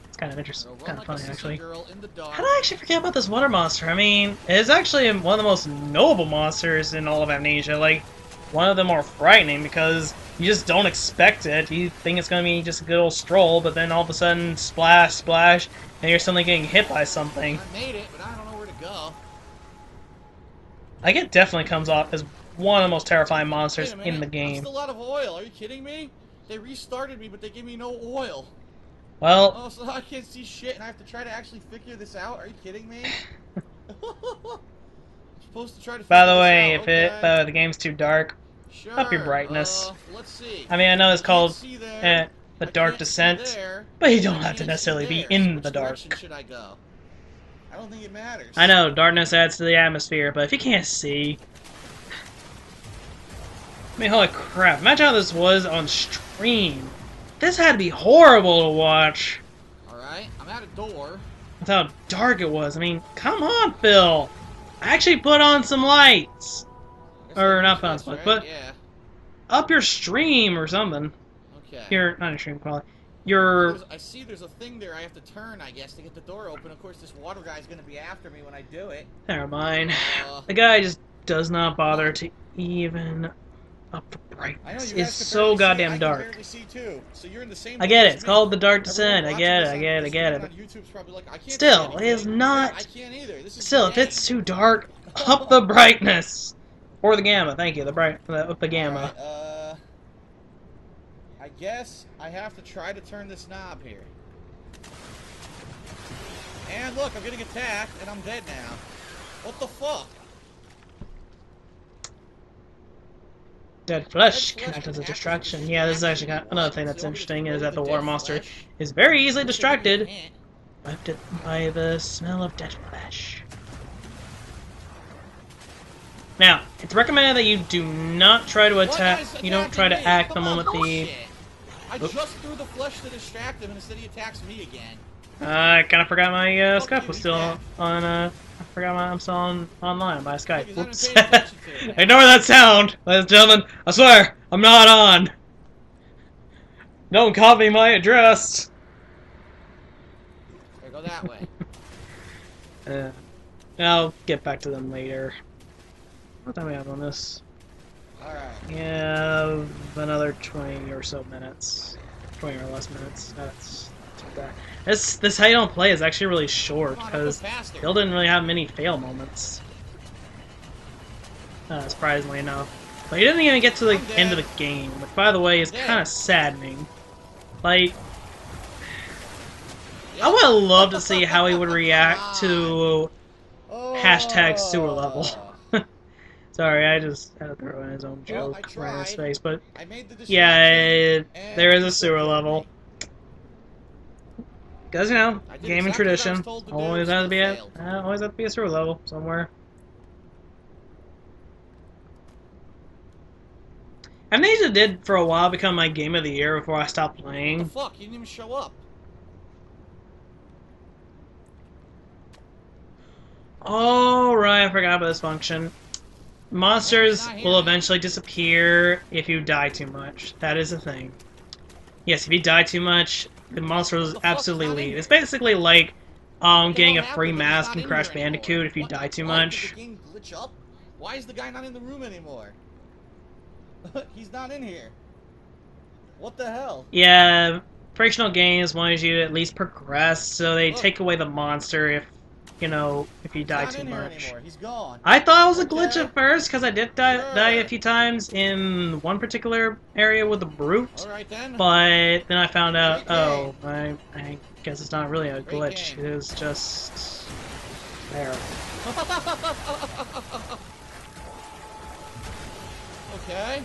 Speaker 1: It's kind of interesting,
Speaker 3: Run
Speaker 1: kind of
Speaker 3: like a
Speaker 1: funny
Speaker 3: sissy
Speaker 1: actually.
Speaker 3: girl in the dark.
Speaker 1: How did I actually forget about this water monster? I mean, it's actually one of the most knowable monsters in all of Amnesia. Like, one of the more frightening because you just don't expect it. You think it's gonna be just a good old stroll, but then all of a sudden, splash, splash, and you're suddenly getting hit by something.
Speaker 3: I made it, but I don't know where to go.
Speaker 1: Like, it definitely comes off as one of the most terrifying monsters
Speaker 3: Wait a minute.
Speaker 1: in the
Speaker 3: I'm
Speaker 1: game.
Speaker 3: still out of oil. Are you kidding me? They restarted me, but they gave me no oil.
Speaker 1: Well,
Speaker 3: Oh, so I can't see shit, and I have to try to actually figure this out? Are you kidding me? I'm supposed to try to figure
Speaker 1: by the
Speaker 3: this
Speaker 1: way,
Speaker 3: out.
Speaker 1: if
Speaker 3: Okay.
Speaker 1: the game's too dark,
Speaker 3: Sure.
Speaker 1: up your brightness.
Speaker 3: Let's see.
Speaker 1: I mean, I know it's
Speaker 3: I can't
Speaker 1: called
Speaker 3: see there.
Speaker 1: The
Speaker 3: I
Speaker 1: Dark
Speaker 3: can't see
Speaker 1: Descent,
Speaker 3: there,
Speaker 1: but you
Speaker 3: and
Speaker 1: don't
Speaker 3: I
Speaker 1: have to
Speaker 3: can't
Speaker 1: necessarily
Speaker 3: see
Speaker 1: be
Speaker 3: there.
Speaker 1: in
Speaker 3: So
Speaker 1: the
Speaker 3: which
Speaker 1: dark.
Speaker 3: direction should I go? I don't think it matters.
Speaker 1: I know, darkness adds to the atmosphere, but if you can't see... I mean, holy crap, imagine how this was on stream. This had to be horrible to watch.
Speaker 3: Alright, I'm at a door.
Speaker 1: With how dark it was. I mean, come on, Phil! Actually put on some lights!
Speaker 3: I guess
Speaker 1: Or
Speaker 3: I
Speaker 1: not
Speaker 3: use
Speaker 1: put on
Speaker 3: this,
Speaker 1: some lights,
Speaker 3: right?
Speaker 1: but
Speaker 3: Yeah.
Speaker 1: up your stream or something.
Speaker 3: Okay.
Speaker 1: Not your stream quality. Your...
Speaker 3: I see there's a thing there I have to turn, I guess, to get the door open. Of course, this water guy's gonna be after me when I do it.
Speaker 1: Never mind.
Speaker 3: Uh,
Speaker 1: The guy just does not bother to even up the
Speaker 3: I know
Speaker 1: brightness.
Speaker 3: you guys
Speaker 1: It's
Speaker 3: can
Speaker 1: so
Speaker 3: barely
Speaker 1: goddamn
Speaker 3: see. I
Speaker 1: dark.
Speaker 3: can barely see too. So you're in the same
Speaker 1: I get
Speaker 3: boat
Speaker 1: it.
Speaker 3: as
Speaker 1: It's
Speaker 3: me.
Speaker 1: called The Dark
Speaker 3: Everyone
Speaker 1: Descent. I
Speaker 3: watching
Speaker 1: get it.
Speaker 3: this
Speaker 1: I
Speaker 3: on-
Speaker 1: get it. I
Speaker 3: this
Speaker 1: get
Speaker 3: stream
Speaker 1: it.
Speaker 3: on YouTube's probably like, I can't
Speaker 1: Still,
Speaker 3: see
Speaker 1: it is
Speaker 3: anything.
Speaker 1: not...
Speaker 3: Yeah, I can't either. This is
Speaker 1: Still,
Speaker 3: the
Speaker 1: if it's
Speaker 3: end.
Speaker 1: too dark, up the brightness. Or the gamma. Thank you. Up the gamma.
Speaker 3: Alright, I guess I have to try to turn this knob here. And look, I'm getting attacked, and I'm dead now. What the fuck?
Speaker 1: Dead flesh
Speaker 3: Dead
Speaker 1: can
Speaker 3: flesh
Speaker 1: act
Speaker 3: can
Speaker 1: as a
Speaker 3: act as a
Speaker 1: distraction. Yeah, this is actually
Speaker 3: distraction.
Speaker 1: another
Speaker 3: What?
Speaker 1: thing
Speaker 3: So
Speaker 1: that's
Speaker 3: you want me to
Speaker 1: interesting
Speaker 3: throw
Speaker 1: is that
Speaker 3: the
Speaker 1: the
Speaker 3: dead
Speaker 1: water monster
Speaker 3: flesh?
Speaker 1: is very easily
Speaker 3: I wish I could give you a
Speaker 1: distracted
Speaker 3: hint.
Speaker 1: by the smell of dead flesh. Now, it's recommended that you do not try to attack.
Speaker 3: What is
Speaker 1: You don't try to
Speaker 3: attacking me?
Speaker 1: act the
Speaker 3: Come on,
Speaker 1: moment the.
Speaker 3: bullshit. I
Speaker 1: Oop.
Speaker 3: just threw the flesh to distract him, and instead he attacks me again.
Speaker 1: I kind of forgot my
Speaker 3: Fuck
Speaker 1: Skype
Speaker 3: you,
Speaker 1: was
Speaker 3: eat
Speaker 1: still
Speaker 3: that.
Speaker 1: on. I forgot I'm still online by Skype.
Speaker 3: Because I
Speaker 1: Whoops.
Speaker 3: didn't pay attention to it.
Speaker 1: Ignore that sound, ladies and gentlemen. I swear, I'm not on. Don't copy my address.
Speaker 3: Here, go that way.
Speaker 1: Uh, I'll get back to them later. What time we have on this?
Speaker 3: Alright.
Speaker 1: We have another 20 or so minutes. 20 or less minutes. That's not too bad. This how you don't play is actually really short,
Speaker 3: Come on, go
Speaker 1: because
Speaker 3: faster.
Speaker 1: Bill didn't really have many fail moments. Surprisingly enough. But he didn't even get to the end of the game, which, by the way, is kind of saddening. Like, I would have loved to see how he would react to hashtag sewer level. Sorry, I just had to throw in his own joke right in his face, but
Speaker 3: I made the
Speaker 1: yeah,
Speaker 3: and
Speaker 1: there is a
Speaker 3: people
Speaker 1: sewer
Speaker 3: killed
Speaker 1: level.
Speaker 3: me.
Speaker 1: Because, you know,
Speaker 3: I did
Speaker 1: gaming
Speaker 3: exactly what I was
Speaker 1: tradition,
Speaker 3: told to do,
Speaker 1: always has to
Speaker 3: still
Speaker 1: be
Speaker 3: failed.
Speaker 1: always have to be a sewer level somewhere. Amnesia did for a while become my game of the year before I stopped
Speaker 3: What the
Speaker 1: playing.
Speaker 3: fuck? You didn't even show up.
Speaker 1: Oh right, I forgot about this function. Monsters
Speaker 3: not here,
Speaker 1: will
Speaker 3: man.
Speaker 1: eventually disappear if you die too much. That is a thing. Yes, if you die too much, the monsters
Speaker 3: What the fuck? He's
Speaker 1: absolutely
Speaker 3: not in
Speaker 1: leave.
Speaker 3: here.
Speaker 1: It's basically like
Speaker 3: What the
Speaker 1: getting
Speaker 3: hell
Speaker 1: a free
Speaker 3: happened that he's
Speaker 1: mask
Speaker 3: not
Speaker 1: in
Speaker 3: in
Speaker 1: Crash
Speaker 3: here anymore?
Speaker 1: Bandicoot if you
Speaker 3: What
Speaker 1: die
Speaker 3: the
Speaker 1: too
Speaker 3: fuck?
Speaker 1: much.
Speaker 3: Did the game glitch up? Why is the guy not in the room anymore? He's not in here. What the hell?
Speaker 1: Yeah, frictional games want you to at least progress, so they
Speaker 3: Look.
Speaker 1: take away the monster if, you know, if you
Speaker 3: He's
Speaker 1: die
Speaker 3: not
Speaker 1: too
Speaker 3: in here
Speaker 1: much.
Speaker 3: anymore. He's gone.
Speaker 1: I thought it was a glitch
Speaker 3: Okay.
Speaker 1: at first, because I did die a
Speaker 3: Sure.
Speaker 1: few times in one particular area with the brute,
Speaker 3: Alright then.
Speaker 1: but then I found out,
Speaker 3: Great game.
Speaker 1: oh, I guess it's not really a
Speaker 3: Great
Speaker 1: glitch,
Speaker 3: game.
Speaker 1: it is just there.
Speaker 3: Okay.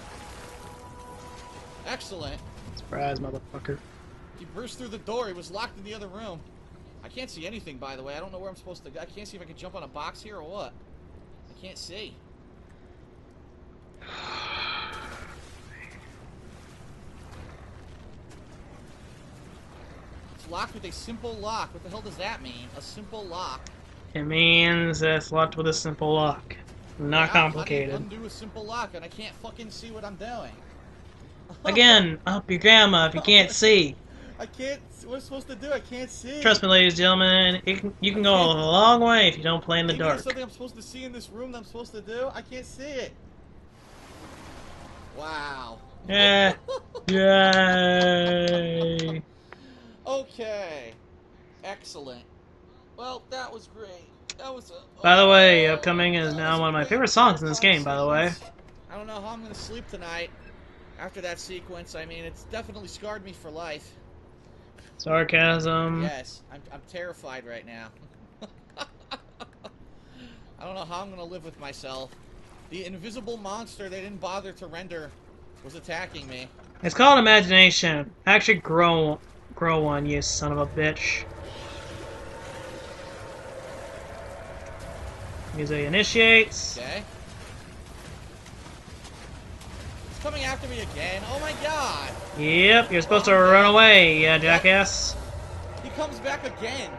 Speaker 3: Excellent.
Speaker 1: Surprise, motherfucker.
Speaker 3: He burst through the door. He was locked in the other room. I can't see anything, by the way. I don't know where I'm supposed to go. I can't see if I can jump on a box here or what. I can't see. It's locked with a simple lock. What the hell does that mean? A simple lock.
Speaker 1: It means that it's locked with a simple lock. Not
Speaker 3: Yeah,
Speaker 1: complicated.
Speaker 3: How do you undo a simple lock and I can't fucking see what I'm doing?
Speaker 1: Again, up your grandma if you can't see.
Speaker 3: I can't. What am I supposed to do? I can't see.
Speaker 1: Trust me, ladies and gentlemen, you can go a long way if you don't play in the
Speaker 3: Maybe there's
Speaker 1: dark.
Speaker 3: something I'm supposed to see in this room that I'm supposed to do. I can't see it. Wow.
Speaker 1: Yeah. Yay.
Speaker 3: Okay. Excellent. Well, that was great. That was a.
Speaker 1: By the way, Upcoming is now one of my favorite songs in this game, by the way.
Speaker 3: I don't know how I'm gonna sleep tonight after that sequence. I mean, it's definitely scarred me for life.
Speaker 1: Sarcasm.
Speaker 3: Yes, I'm terrified right now. I don't know how I'm gonna live with myself. The invisible monster they didn't bother to render was attacking me.
Speaker 1: It's called imagination. Actually grow one, you son of a bitch. Music initiates.
Speaker 3: Okay. It's coming after me again. Oh my god!
Speaker 1: Yep, you're supposed to run away, jackass.
Speaker 3: He comes back again.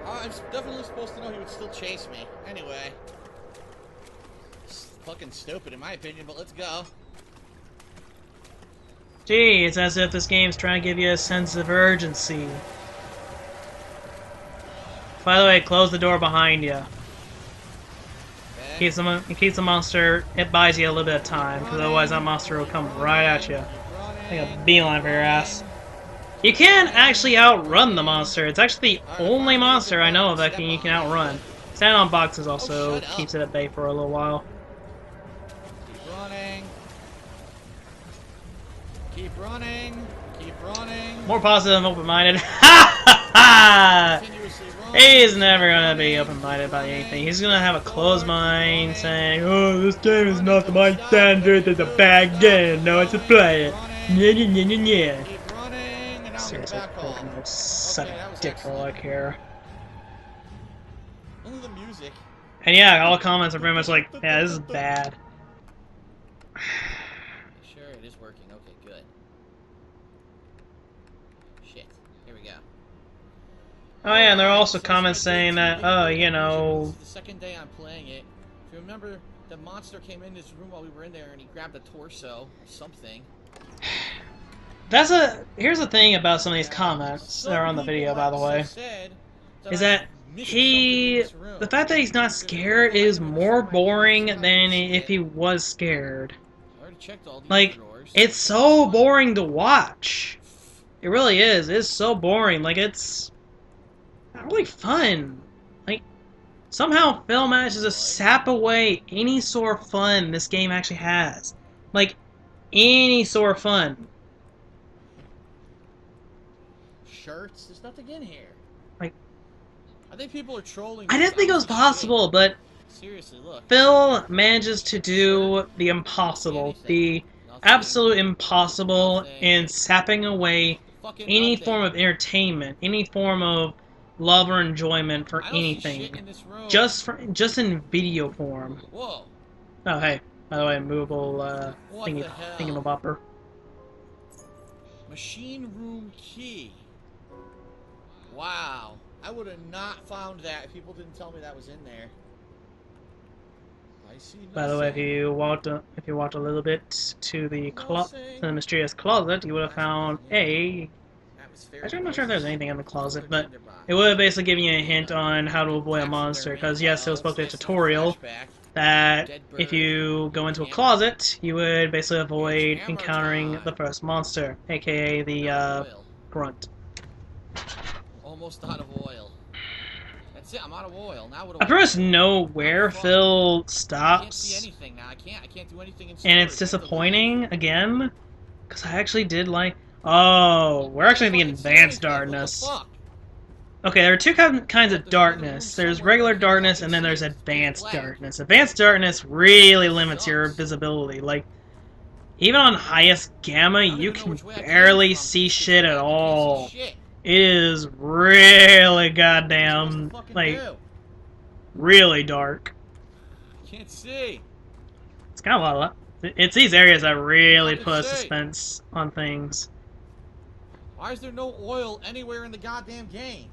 Speaker 3: I'm definitely supposed to know he would still chase me. Anyway. It's fucking stupid in my opinion, but let's go.
Speaker 1: Gee, it's as if this game's trying to give you a sense of urgency. By the way, close the door behind you.
Speaker 3: Okay.
Speaker 1: It keeps the monster, it buys you a little bit of time, because otherwise that monster will come right at you. Like a beeline for your ass. You can actually outrun the monster. It's actually the only monster I know of that you can outrun. Stand on boxes also keeps it at bay for a little while.
Speaker 3: Keep running. Keep running. Keep running.
Speaker 1: More positive and open-minded. Ha ha ha!
Speaker 3: Continuously run.
Speaker 1: He's never gonna be open-minded about anything. He's gonna have a closed mind saying, oh, this game is not to my standard, it's a bad game, no one should play it. Yeah, yeah, yeah, yeah, yeah.
Speaker 3: Keep running. And now I'm
Speaker 1: Seriously,
Speaker 3: back home.
Speaker 1: Pokemon, suck
Speaker 3: Okay, that
Speaker 1: a
Speaker 3: was
Speaker 1: dick for all I
Speaker 3: excellent.
Speaker 1: care.
Speaker 3: Only the music.
Speaker 1: And yeah, all the comments are pretty much like, yeah, this is bad.
Speaker 3: Sure, it is working. Okay, good. Shit. Here we go.
Speaker 1: Oh yeah, and there are also
Speaker 3: So it's
Speaker 1: comments
Speaker 3: my day
Speaker 1: saying
Speaker 3: two
Speaker 1: that,
Speaker 3: gameplay
Speaker 1: oh, you
Speaker 3: of Amnesia.
Speaker 1: know,
Speaker 3: This is the second day I'm playing it. If you remember, the monster came in this room while we were in there and he grabbed a torso or something.
Speaker 1: here's the thing about some of these comments that are on the video, by the way, is that
Speaker 3: missed something in
Speaker 1: the
Speaker 3: this room.
Speaker 1: fact that he's not scared is more boring than if he was scared.
Speaker 3: I already checked all these
Speaker 1: Like,
Speaker 3: drawers.
Speaker 1: it's so boring to watch. It really is. It's so boring. Like, it's not really fun. Like, somehow Phil manages to sap away any sort of fun this game actually has. Like, any sort of fun.
Speaker 3: Shirts? There's nothing in here.
Speaker 1: Like,
Speaker 3: I think people are trolling.
Speaker 1: I didn't think it was possible, but
Speaker 3: Seriously, look.
Speaker 1: Phil manages to do the impossible. The absolute impossible in sapping away any form of entertainment, any form of love or enjoyment for anything, just in video form.
Speaker 3: Whoa!
Speaker 1: Oh hey, by the way, movable
Speaker 3: What the hell?
Speaker 1: thingamabopper.
Speaker 3: Machine room key. Wow, I would have not found that if people didn't tell me that was in there. I see.
Speaker 1: By the way, if you walked a little bit to the mysterious closet, you would have found a. Actually, I'm not sure if there's anything in the closet, but it would have basically given you a hint on how to avoid a monster. Because yes, it was supposed to be a tutorial that if you go into a closet, you would basically avoid encountering the first monster, aka the grunt.
Speaker 3: Almost out of oil. That's it. I'm out of oil. Now what do
Speaker 1: I
Speaker 3: I
Speaker 1: pretty much
Speaker 3: do?
Speaker 1: know where Phil
Speaker 3: I can't see
Speaker 1: stops,
Speaker 3: anything now. I can't do anything in
Speaker 1: and it's
Speaker 3: storage. I have to
Speaker 1: disappointing again, because I actually did like. Oh, we're actually in the
Speaker 3: leave. I can't see
Speaker 1: advanced
Speaker 3: anything.
Speaker 1: darkness.
Speaker 3: What the fuck?
Speaker 1: Okay, there are two kinds of darkness. There's regular darkness, and then there's advanced darkness. Advanced darkness really limits your visibility. Like, even on highest gamma, you can barely see shit at all. It is really goddamn, like, really dark.
Speaker 3: Can't see.
Speaker 1: It's kind of a lot. It's these areas that really put a suspense on things.
Speaker 3: Why is there no oil anywhere in the goddamn game?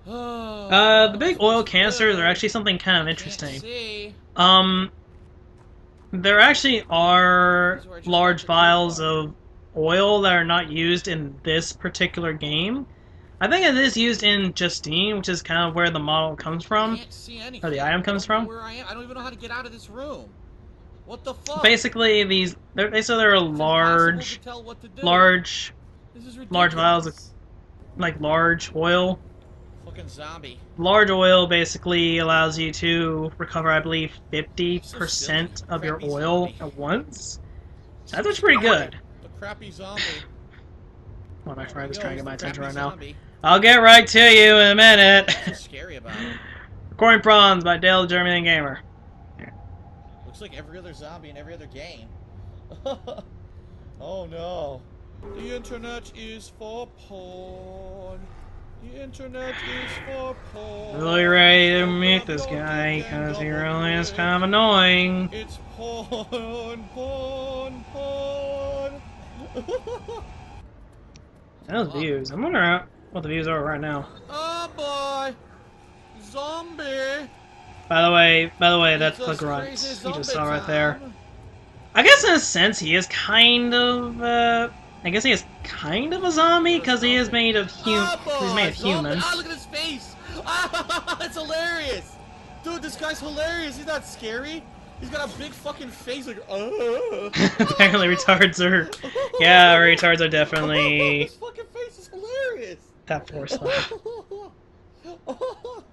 Speaker 1: The big oil canisters are actually something kind of interesting. There actually are large vials of oil that are not used in this particular game. I think it is used in Justine, which is kind of where the model comes from, or the item comes from.
Speaker 3: Where I am, I don't even know how to get out of this room. What the fuck?
Speaker 1: Basically, they're large vials of like large oil.
Speaker 3: Fucking zombie.
Speaker 1: Large oil basically allows you to recover, I believe, 50% of your oil at once. That's actually pretty good.
Speaker 3: The crappy zombie.
Speaker 1: Well, my friend is trying to get my attention right now. I'll get right to you in a minute.
Speaker 3: What's scary about it?
Speaker 1: Recording Prawns by Dale German Gamer.
Speaker 3: Looks like every other zombie in every other game. Oh no. The internet is for porn. The internet is for porn.
Speaker 1: Really ready to meet this guy because he really is kind of annoying.
Speaker 3: It's porn, porn, porn.
Speaker 1: Those views. I'm wondering what the views are right now.
Speaker 3: Oh boy, zombie.
Speaker 1: By the way, that's the grunt you just saw right there. I guess in a sense he is kind of. I guess he is kind of a zombie because he is made of human. He's made of human.
Speaker 3: Ah, look at his face. Ah, it's hilarious. Dude, this guy's hilarious. He's not scary. He's got a big fucking face like.
Speaker 1: Apparently retards are. Yeah, retards are definitely.
Speaker 3: His fucking face is hilarious.
Speaker 1: That forced laugh.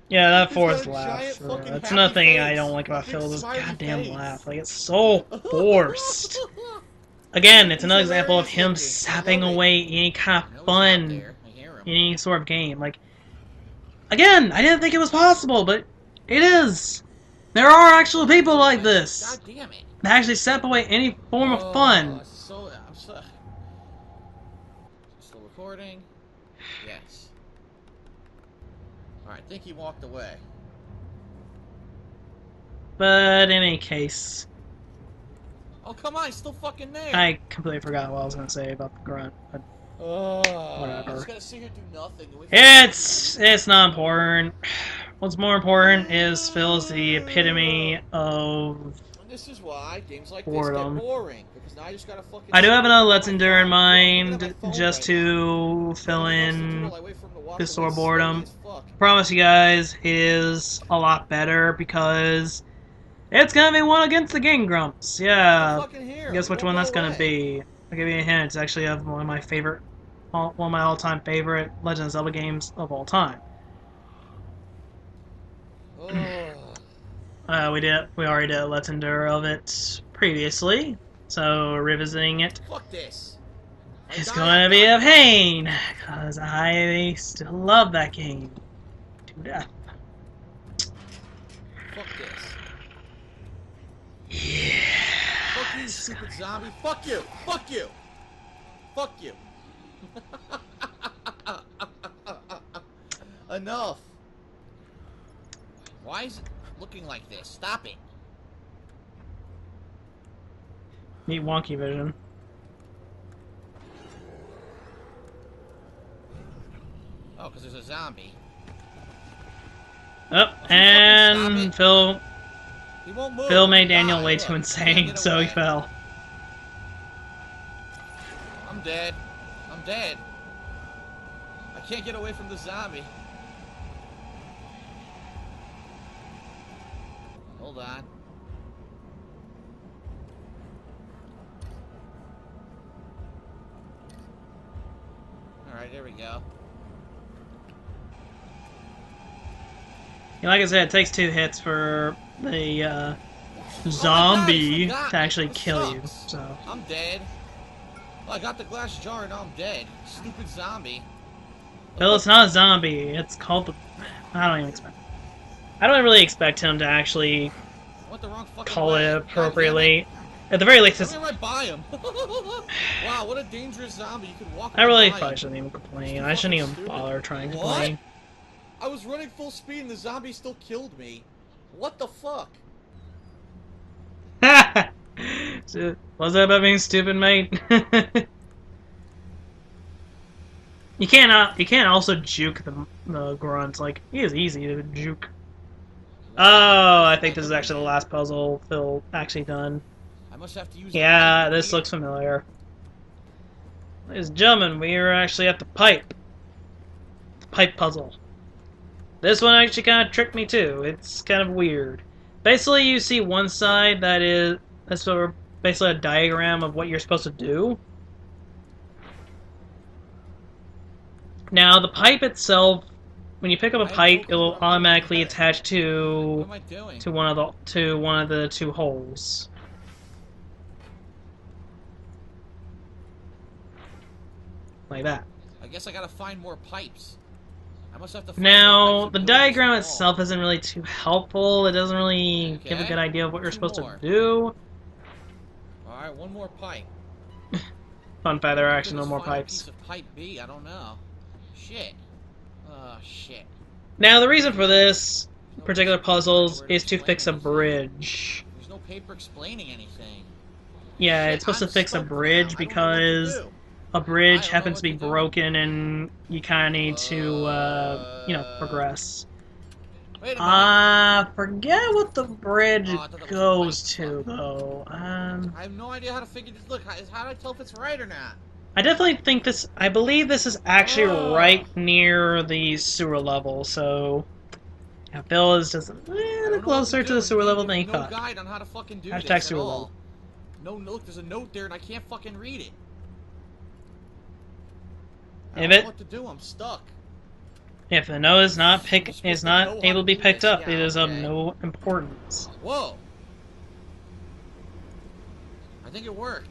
Speaker 1: Yeah, that forced laugh. That's another thing I don't like about Phil's goddamn laugh. Like, it's so forced. Again, it's another example of him sapping away any kind of fun in any sort of game. Like, again, I didn't think it was possible, but it is. There are actual people like this
Speaker 3: God damn it.
Speaker 1: that actually sap away any form of fun.
Speaker 3: I'm still recording. Yes. Alright, I think he walked away.
Speaker 1: But in any case,
Speaker 3: Oh, come on, he's still fucking there.
Speaker 1: I completely forgot what I was going to say about the grunt. But
Speaker 3: I
Speaker 1: whatever.
Speaker 3: just gotta sit here and do nothing.
Speaker 1: It's not important. What's more important is Phil's the epitome of
Speaker 3: This is why games like this
Speaker 1: Boredom.
Speaker 3: get boring. Because now I just gotta fucking...
Speaker 1: I do have another Let's
Speaker 3: sit
Speaker 1: Endure in
Speaker 3: on my phone. I'm looking
Speaker 1: mind,
Speaker 3: at my phone
Speaker 1: just
Speaker 3: right
Speaker 1: to
Speaker 3: now.
Speaker 1: fill
Speaker 3: Nothing else to do
Speaker 1: in
Speaker 3: while I wait for him to walk
Speaker 1: this
Speaker 3: away
Speaker 1: sore
Speaker 3: slowly
Speaker 1: boredom.
Speaker 3: as fuck.
Speaker 1: Promise you guys, is a lot better because it's gonna be one against the Game Grumps.
Speaker 3: I'm
Speaker 1: Yeah,
Speaker 3: fucking here.
Speaker 1: guess
Speaker 3: It
Speaker 1: which
Speaker 3: won't
Speaker 1: one
Speaker 3: go
Speaker 1: that's gonna
Speaker 3: away.
Speaker 1: be. I'll give you a hint. It's actually of one of my favorite, one of my all-time favorite Legend of Zelda games of all time.
Speaker 3: Oh.
Speaker 1: We already did a Let's Endure of it previously, so revisiting it
Speaker 3: Fuck this.
Speaker 1: is
Speaker 3: I
Speaker 1: going to be a pain because I still love that game to death.
Speaker 3: Fuck this.
Speaker 1: Yeah.
Speaker 3: Fuck you, stupid zombie. Fuck you. Fuck you. Fuck you. Enough. Why is it looking like this? Stop it.
Speaker 1: Neat wonky vision.
Speaker 3: Oh, because there's a zombie.
Speaker 1: Oh, and Phil
Speaker 3: He won't move.
Speaker 1: Phil made
Speaker 3: He'll
Speaker 1: Daniel
Speaker 3: die.
Speaker 1: way
Speaker 3: Look,
Speaker 1: too
Speaker 3: he
Speaker 1: insane,
Speaker 3: can't get
Speaker 1: so he
Speaker 3: away.
Speaker 1: fell.
Speaker 3: I'm dead. I'm dead. I can't get away from the zombie. Hold on. Alright, there we go.
Speaker 1: Like I said, it takes 2 hits for the zombie
Speaker 3: God,
Speaker 1: to actually
Speaker 3: this
Speaker 1: kill you.
Speaker 3: sucks.
Speaker 1: So
Speaker 3: I'm dead. Well, I got the glass jar and now I'm dead. Stupid zombie.
Speaker 1: Phil, it's not a zombie. It's called the. I don't even expect. I don't really expect him to actually
Speaker 3: I went the wrong fucking
Speaker 1: call
Speaker 3: way.
Speaker 1: it
Speaker 3: God
Speaker 1: appropriately. At the very least,
Speaker 3: damn
Speaker 1: it's,
Speaker 3: it. I'm right by him. Wow, what a dangerous zombie. You could walk
Speaker 1: I really
Speaker 3: by
Speaker 1: probably
Speaker 3: him.
Speaker 1: shouldn't even complain.
Speaker 3: It's
Speaker 1: I shouldn't even
Speaker 3: fucking
Speaker 1: bother
Speaker 3: stupid.
Speaker 1: trying to
Speaker 3: What?
Speaker 1: complain.
Speaker 3: I was running full speed and the zombie still killed me. What the fuck?
Speaker 1: Was that about being stupid, mate? You can't also juke the grunt. Like, he is easy to juke. Oh, I think this is actually the last puzzle Phil actually done.
Speaker 3: I must have to use
Speaker 1: Yeah,
Speaker 3: the
Speaker 1: this
Speaker 3: pipe.
Speaker 1: looks familiar. Ladies and gentlemen, we are actually at the pipe. The pipe puzzle. This one actually kind of tricked me too. It's kind of weird. Basically, you see one side that's sort of basically a diagram of what you're supposed to do. Now, the pipe itself, when you pick up a pipe, it will automatically attach
Speaker 3: What
Speaker 1: to
Speaker 3: am I doing?
Speaker 1: one of the 2 holes. Like that.
Speaker 3: I guess I gotta find more pipes. I must have to find more
Speaker 1: Now,
Speaker 3: pipes
Speaker 1: the
Speaker 3: to build this
Speaker 1: diagram
Speaker 3: wall.
Speaker 1: itself isn't really too helpful. It doesn't really give a
Speaker 3: Okay.
Speaker 1: good idea of what you're
Speaker 3: 2
Speaker 1: supposed
Speaker 3: more.
Speaker 1: to do.
Speaker 3: Alright, 1 more pipe.
Speaker 1: Fun fact, there are
Speaker 3: What
Speaker 1: actually
Speaker 3: could
Speaker 1: no
Speaker 3: this
Speaker 1: more
Speaker 3: final
Speaker 1: pipes.
Speaker 3: piece of pipe be? I don't know. Shit. Oh, shit.
Speaker 1: Now, the reason for this
Speaker 3: No
Speaker 1: particular
Speaker 3: paper
Speaker 1: puzzles
Speaker 3: where to
Speaker 1: is to
Speaker 3: explain
Speaker 1: fix a
Speaker 3: anything.
Speaker 1: bridge.
Speaker 3: There's no paper explaining anything.
Speaker 1: Yeah,
Speaker 3: Shit,
Speaker 1: it's supposed
Speaker 3: I'm
Speaker 1: to fix a
Speaker 3: stumped now.
Speaker 1: bridge
Speaker 3: I don't know what to
Speaker 1: because
Speaker 3: do.
Speaker 1: a
Speaker 3: I
Speaker 1: bridge
Speaker 3: don't know
Speaker 1: happens
Speaker 3: what
Speaker 1: to be
Speaker 3: to do.
Speaker 1: broken and you kind of need to, progress.
Speaker 3: Wait a minute.
Speaker 1: I forget what the bridge
Speaker 3: Oh, I thought that was
Speaker 1: goes
Speaker 3: right.
Speaker 1: to, though.
Speaker 3: I have no idea how to figure this. Look, how do I tell if it's right or not?
Speaker 1: I definitely think this. I believe this is actually
Speaker 3: Oh.
Speaker 1: right near the sewer level, so. Yeah, Phil is just a
Speaker 3: I
Speaker 1: little
Speaker 3: don't know what
Speaker 1: closer to the
Speaker 3: do.
Speaker 1: sewer level
Speaker 3: There's
Speaker 1: than he
Speaker 3: no
Speaker 1: thought.
Speaker 3: guide on how to fucking do
Speaker 1: Hashtag
Speaker 3: this at
Speaker 1: sewer
Speaker 3: all.
Speaker 1: level.
Speaker 3: No, look, there's a note there and I can't fucking read it. I
Speaker 1: If
Speaker 3: don't know
Speaker 1: it-
Speaker 3: what to do. I'm stuck.
Speaker 1: If the note is not
Speaker 3: You're supposed to know how
Speaker 1: able to be
Speaker 3: do
Speaker 1: picked
Speaker 3: this.
Speaker 1: up,
Speaker 3: Yeah,
Speaker 1: it is of
Speaker 3: okay.
Speaker 1: no importance.
Speaker 3: Whoa. I think it worked.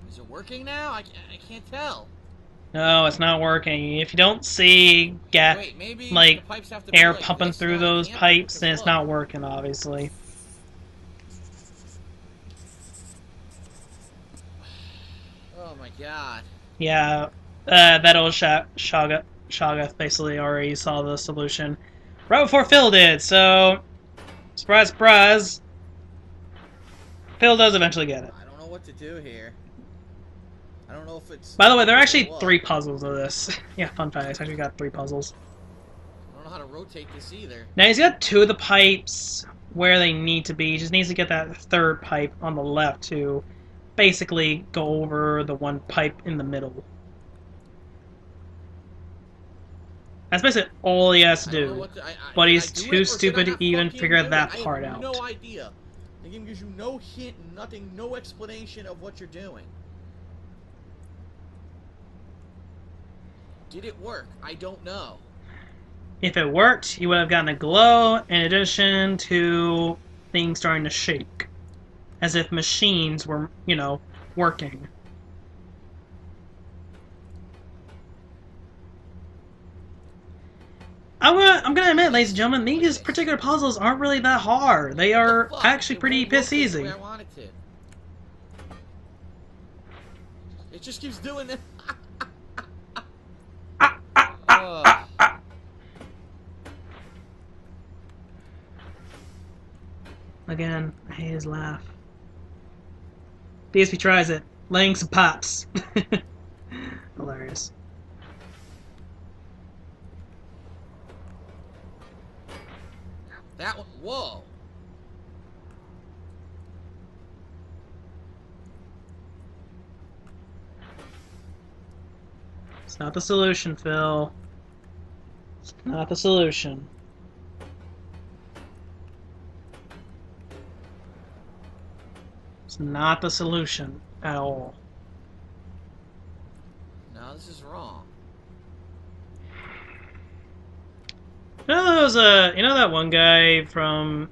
Speaker 3: Is it working now? I can't tell.
Speaker 1: No, it's not working. If you don't see
Speaker 3: Wait, maybe
Speaker 1: like
Speaker 3: the pipes have to be
Speaker 1: air
Speaker 3: like
Speaker 1: pumping
Speaker 3: this.
Speaker 1: through
Speaker 3: No, they
Speaker 1: those
Speaker 3: can't be,
Speaker 1: pipes,
Speaker 3: because
Speaker 1: then it's
Speaker 3: look.
Speaker 1: not working, obviously.
Speaker 3: Oh my god.
Speaker 1: Yeah, that old Shoggoth basically already saw the solution right before Phil did, so surprise, surprise, Phil does eventually get it.
Speaker 3: I don't know what to do here. I don't know if it's...
Speaker 1: By the way, there are
Speaker 3: or
Speaker 1: actually
Speaker 3: what.
Speaker 1: 3 puzzles of this. Yeah, fun fact, I actually got 3 puzzles.
Speaker 3: I don't know how to rotate this either.
Speaker 1: Now he's got 2 of the pipes where they need to be. He just needs to get that third pipe on the left to basically go over the one pipe in the middle. That's basically all he has to
Speaker 3: I don't know
Speaker 1: do.
Speaker 3: what to,
Speaker 1: But
Speaker 3: did I
Speaker 1: he's
Speaker 3: do
Speaker 1: too
Speaker 3: it, or did I
Speaker 1: stupid
Speaker 3: not
Speaker 1: to even
Speaker 3: fucking
Speaker 1: figure
Speaker 3: do
Speaker 1: that
Speaker 3: it?
Speaker 1: part
Speaker 3: I have
Speaker 1: out.
Speaker 3: no idea. The game gives you no hint, nothing, no explanation of what you're doing. Did it work? I don't know.
Speaker 1: If it worked, you would have gotten a glow in addition to things starting to shake. As if machines were, you know, working. I'm gonna admit, ladies and gentlemen, these particular puzzles aren't really that hard. They
Speaker 3: What the
Speaker 1: are
Speaker 3: fuck?
Speaker 1: actually
Speaker 3: It
Speaker 1: pretty
Speaker 3: won't work
Speaker 1: piss
Speaker 3: the way
Speaker 1: easy.
Speaker 3: I want it to. It just keeps doing it. Ugh.
Speaker 1: Again, I hate his laugh. BSP tries it, laying some pops. Hilarious.
Speaker 3: That one. Whoa.
Speaker 1: It's not the solution, Phil. It's not the solution. It's not the solution at all.
Speaker 3: No, this is wrong.
Speaker 1: You know, there was you know that one guy from,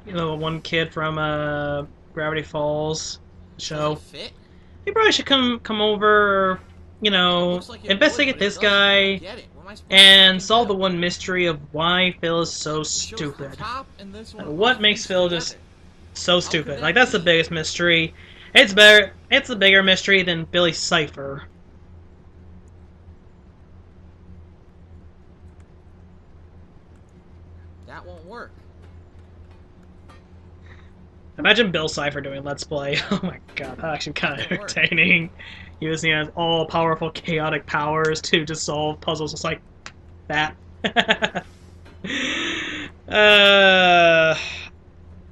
Speaker 1: you know, one kid from Gravity Falls show.
Speaker 3: Does it fit?
Speaker 1: He probably should come over, you know,
Speaker 3: Looks like it
Speaker 1: investigate
Speaker 3: would, but it
Speaker 1: this
Speaker 3: doesn't. I
Speaker 1: guy
Speaker 3: don't get it. What am I supposed to
Speaker 1: and
Speaker 3: fucking
Speaker 1: solve
Speaker 3: do?
Speaker 1: the one mystery of why Phil is so
Speaker 3: It shows the
Speaker 1: stupid.
Speaker 3: top and this one
Speaker 1: And what
Speaker 3: all
Speaker 1: makes
Speaker 3: fused
Speaker 1: Phil
Speaker 3: together.
Speaker 1: just so
Speaker 3: could
Speaker 1: stupid?
Speaker 3: that
Speaker 1: Like, that's the
Speaker 3: be?
Speaker 1: biggest mystery. It's better. It's a bigger mystery than Billy's cipher.
Speaker 3: That won't work.
Speaker 1: Imagine Bill Cipher doing Let's Play. Oh my god, that's actually kind of entertaining. Using his all-powerful chaotic powers to just solve puzzles just like that.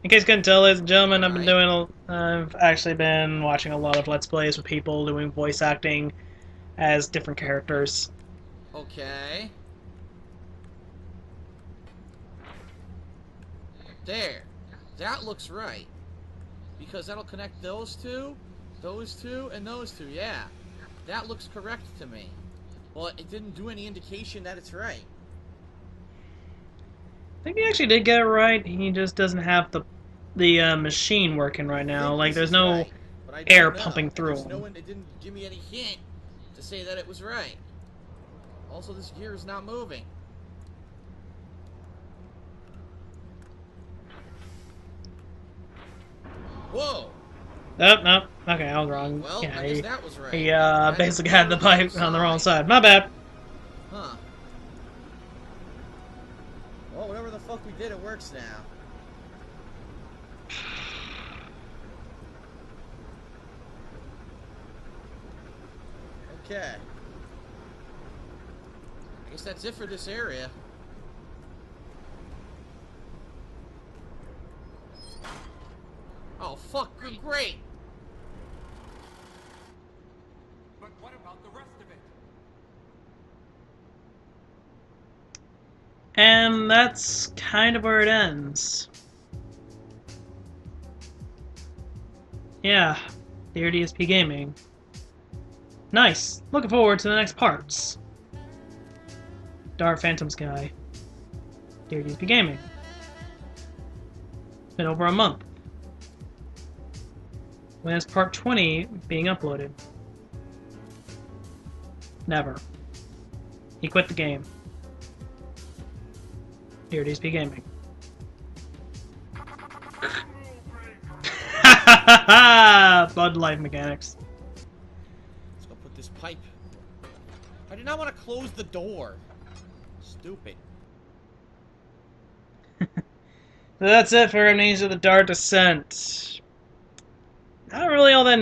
Speaker 1: In case you couldn't tell, ladies and gentlemen, I've actually been watching a lot of Let's Plays with people doing voice acting as different characters.
Speaker 3: Okay. There. That looks right. Because that'll connect those two, and those two. Yeah. That looks correct to me. Well, it didn't do any indication that it's right.
Speaker 1: I think he actually did get it right. He just doesn't have the machine working right now. Like, there's no
Speaker 3: right, but I don't
Speaker 1: air
Speaker 3: know.
Speaker 1: pumping
Speaker 3: And
Speaker 1: through
Speaker 3: there's no
Speaker 1: him.
Speaker 3: one, it didn't give me any hint to say that it was right. Also, this gear is not moving. Whoa!
Speaker 1: Nope, nope. Okay, I was wrong.
Speaker 3: Well,
Speaker 1: Yeah,
Speaker 3: I guess that was right.
Speaker 1: he
Speaker 3: That's
Speaker 1: basically had the pipe on the wrong side. My bad.
Speaker 3: Huh. Well, whatever the fuck we did, it works now. Okay. I guess that's it for this area. Oh, fuck, great!
Speaker 4: But what about the rest of it?
Speaker 1: And that's kind of where it ends. Yeah, Dear DSP Gaming. Nice. Looking forward to the next parts. Dark Phantom Sky. Dear DSP Gaming. It's been over a month. When is part 20 being uploaded? Never. He quit the game. Dear DSP Gaming. Bud Light Mechanics.
Speaker 3: Let's go put this pipe. I did not want to close the door. Stupid.
Speaker 1: So that's it for Amnesia: The Dark Descent. Not really all that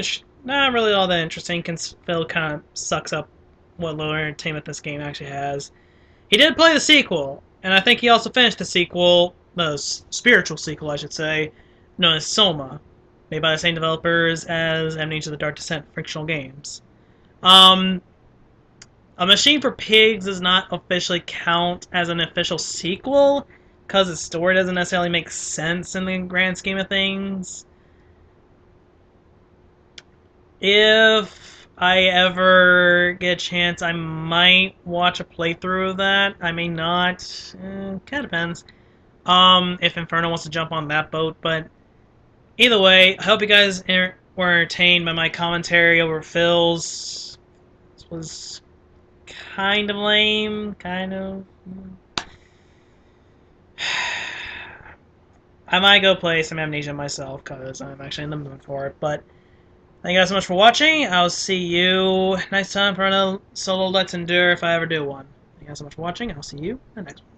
Speaker 1: interesting, because Phil kind of sucks up what little entertainment this game actually has. He did play the sequel, and I think he also finished the sequel the spiritual sequel, I should say, known as Soma, made by the same developers as Amnesia: The Dark Descent fictional games. Um, A Machine for Pigs does not officially count as an official sequel because its story doesn't necessarily make sense in the grand scheme of things. If I ever get a chance, I might watch a playthrough of that. I may not. Kind of depends. If Inferno wants to jump on that boat, but either way, I hope you guys were entertained by my commentary over Phil's. This was kind of lame, kind of. I might go play some Amnesia myself because I'm actually in the mood for it. But thank you guys so much for watching. I'll see you next time for another solo Let's Endure if I ever do one. Thank you guys so much for watching. I'll see you in the next one.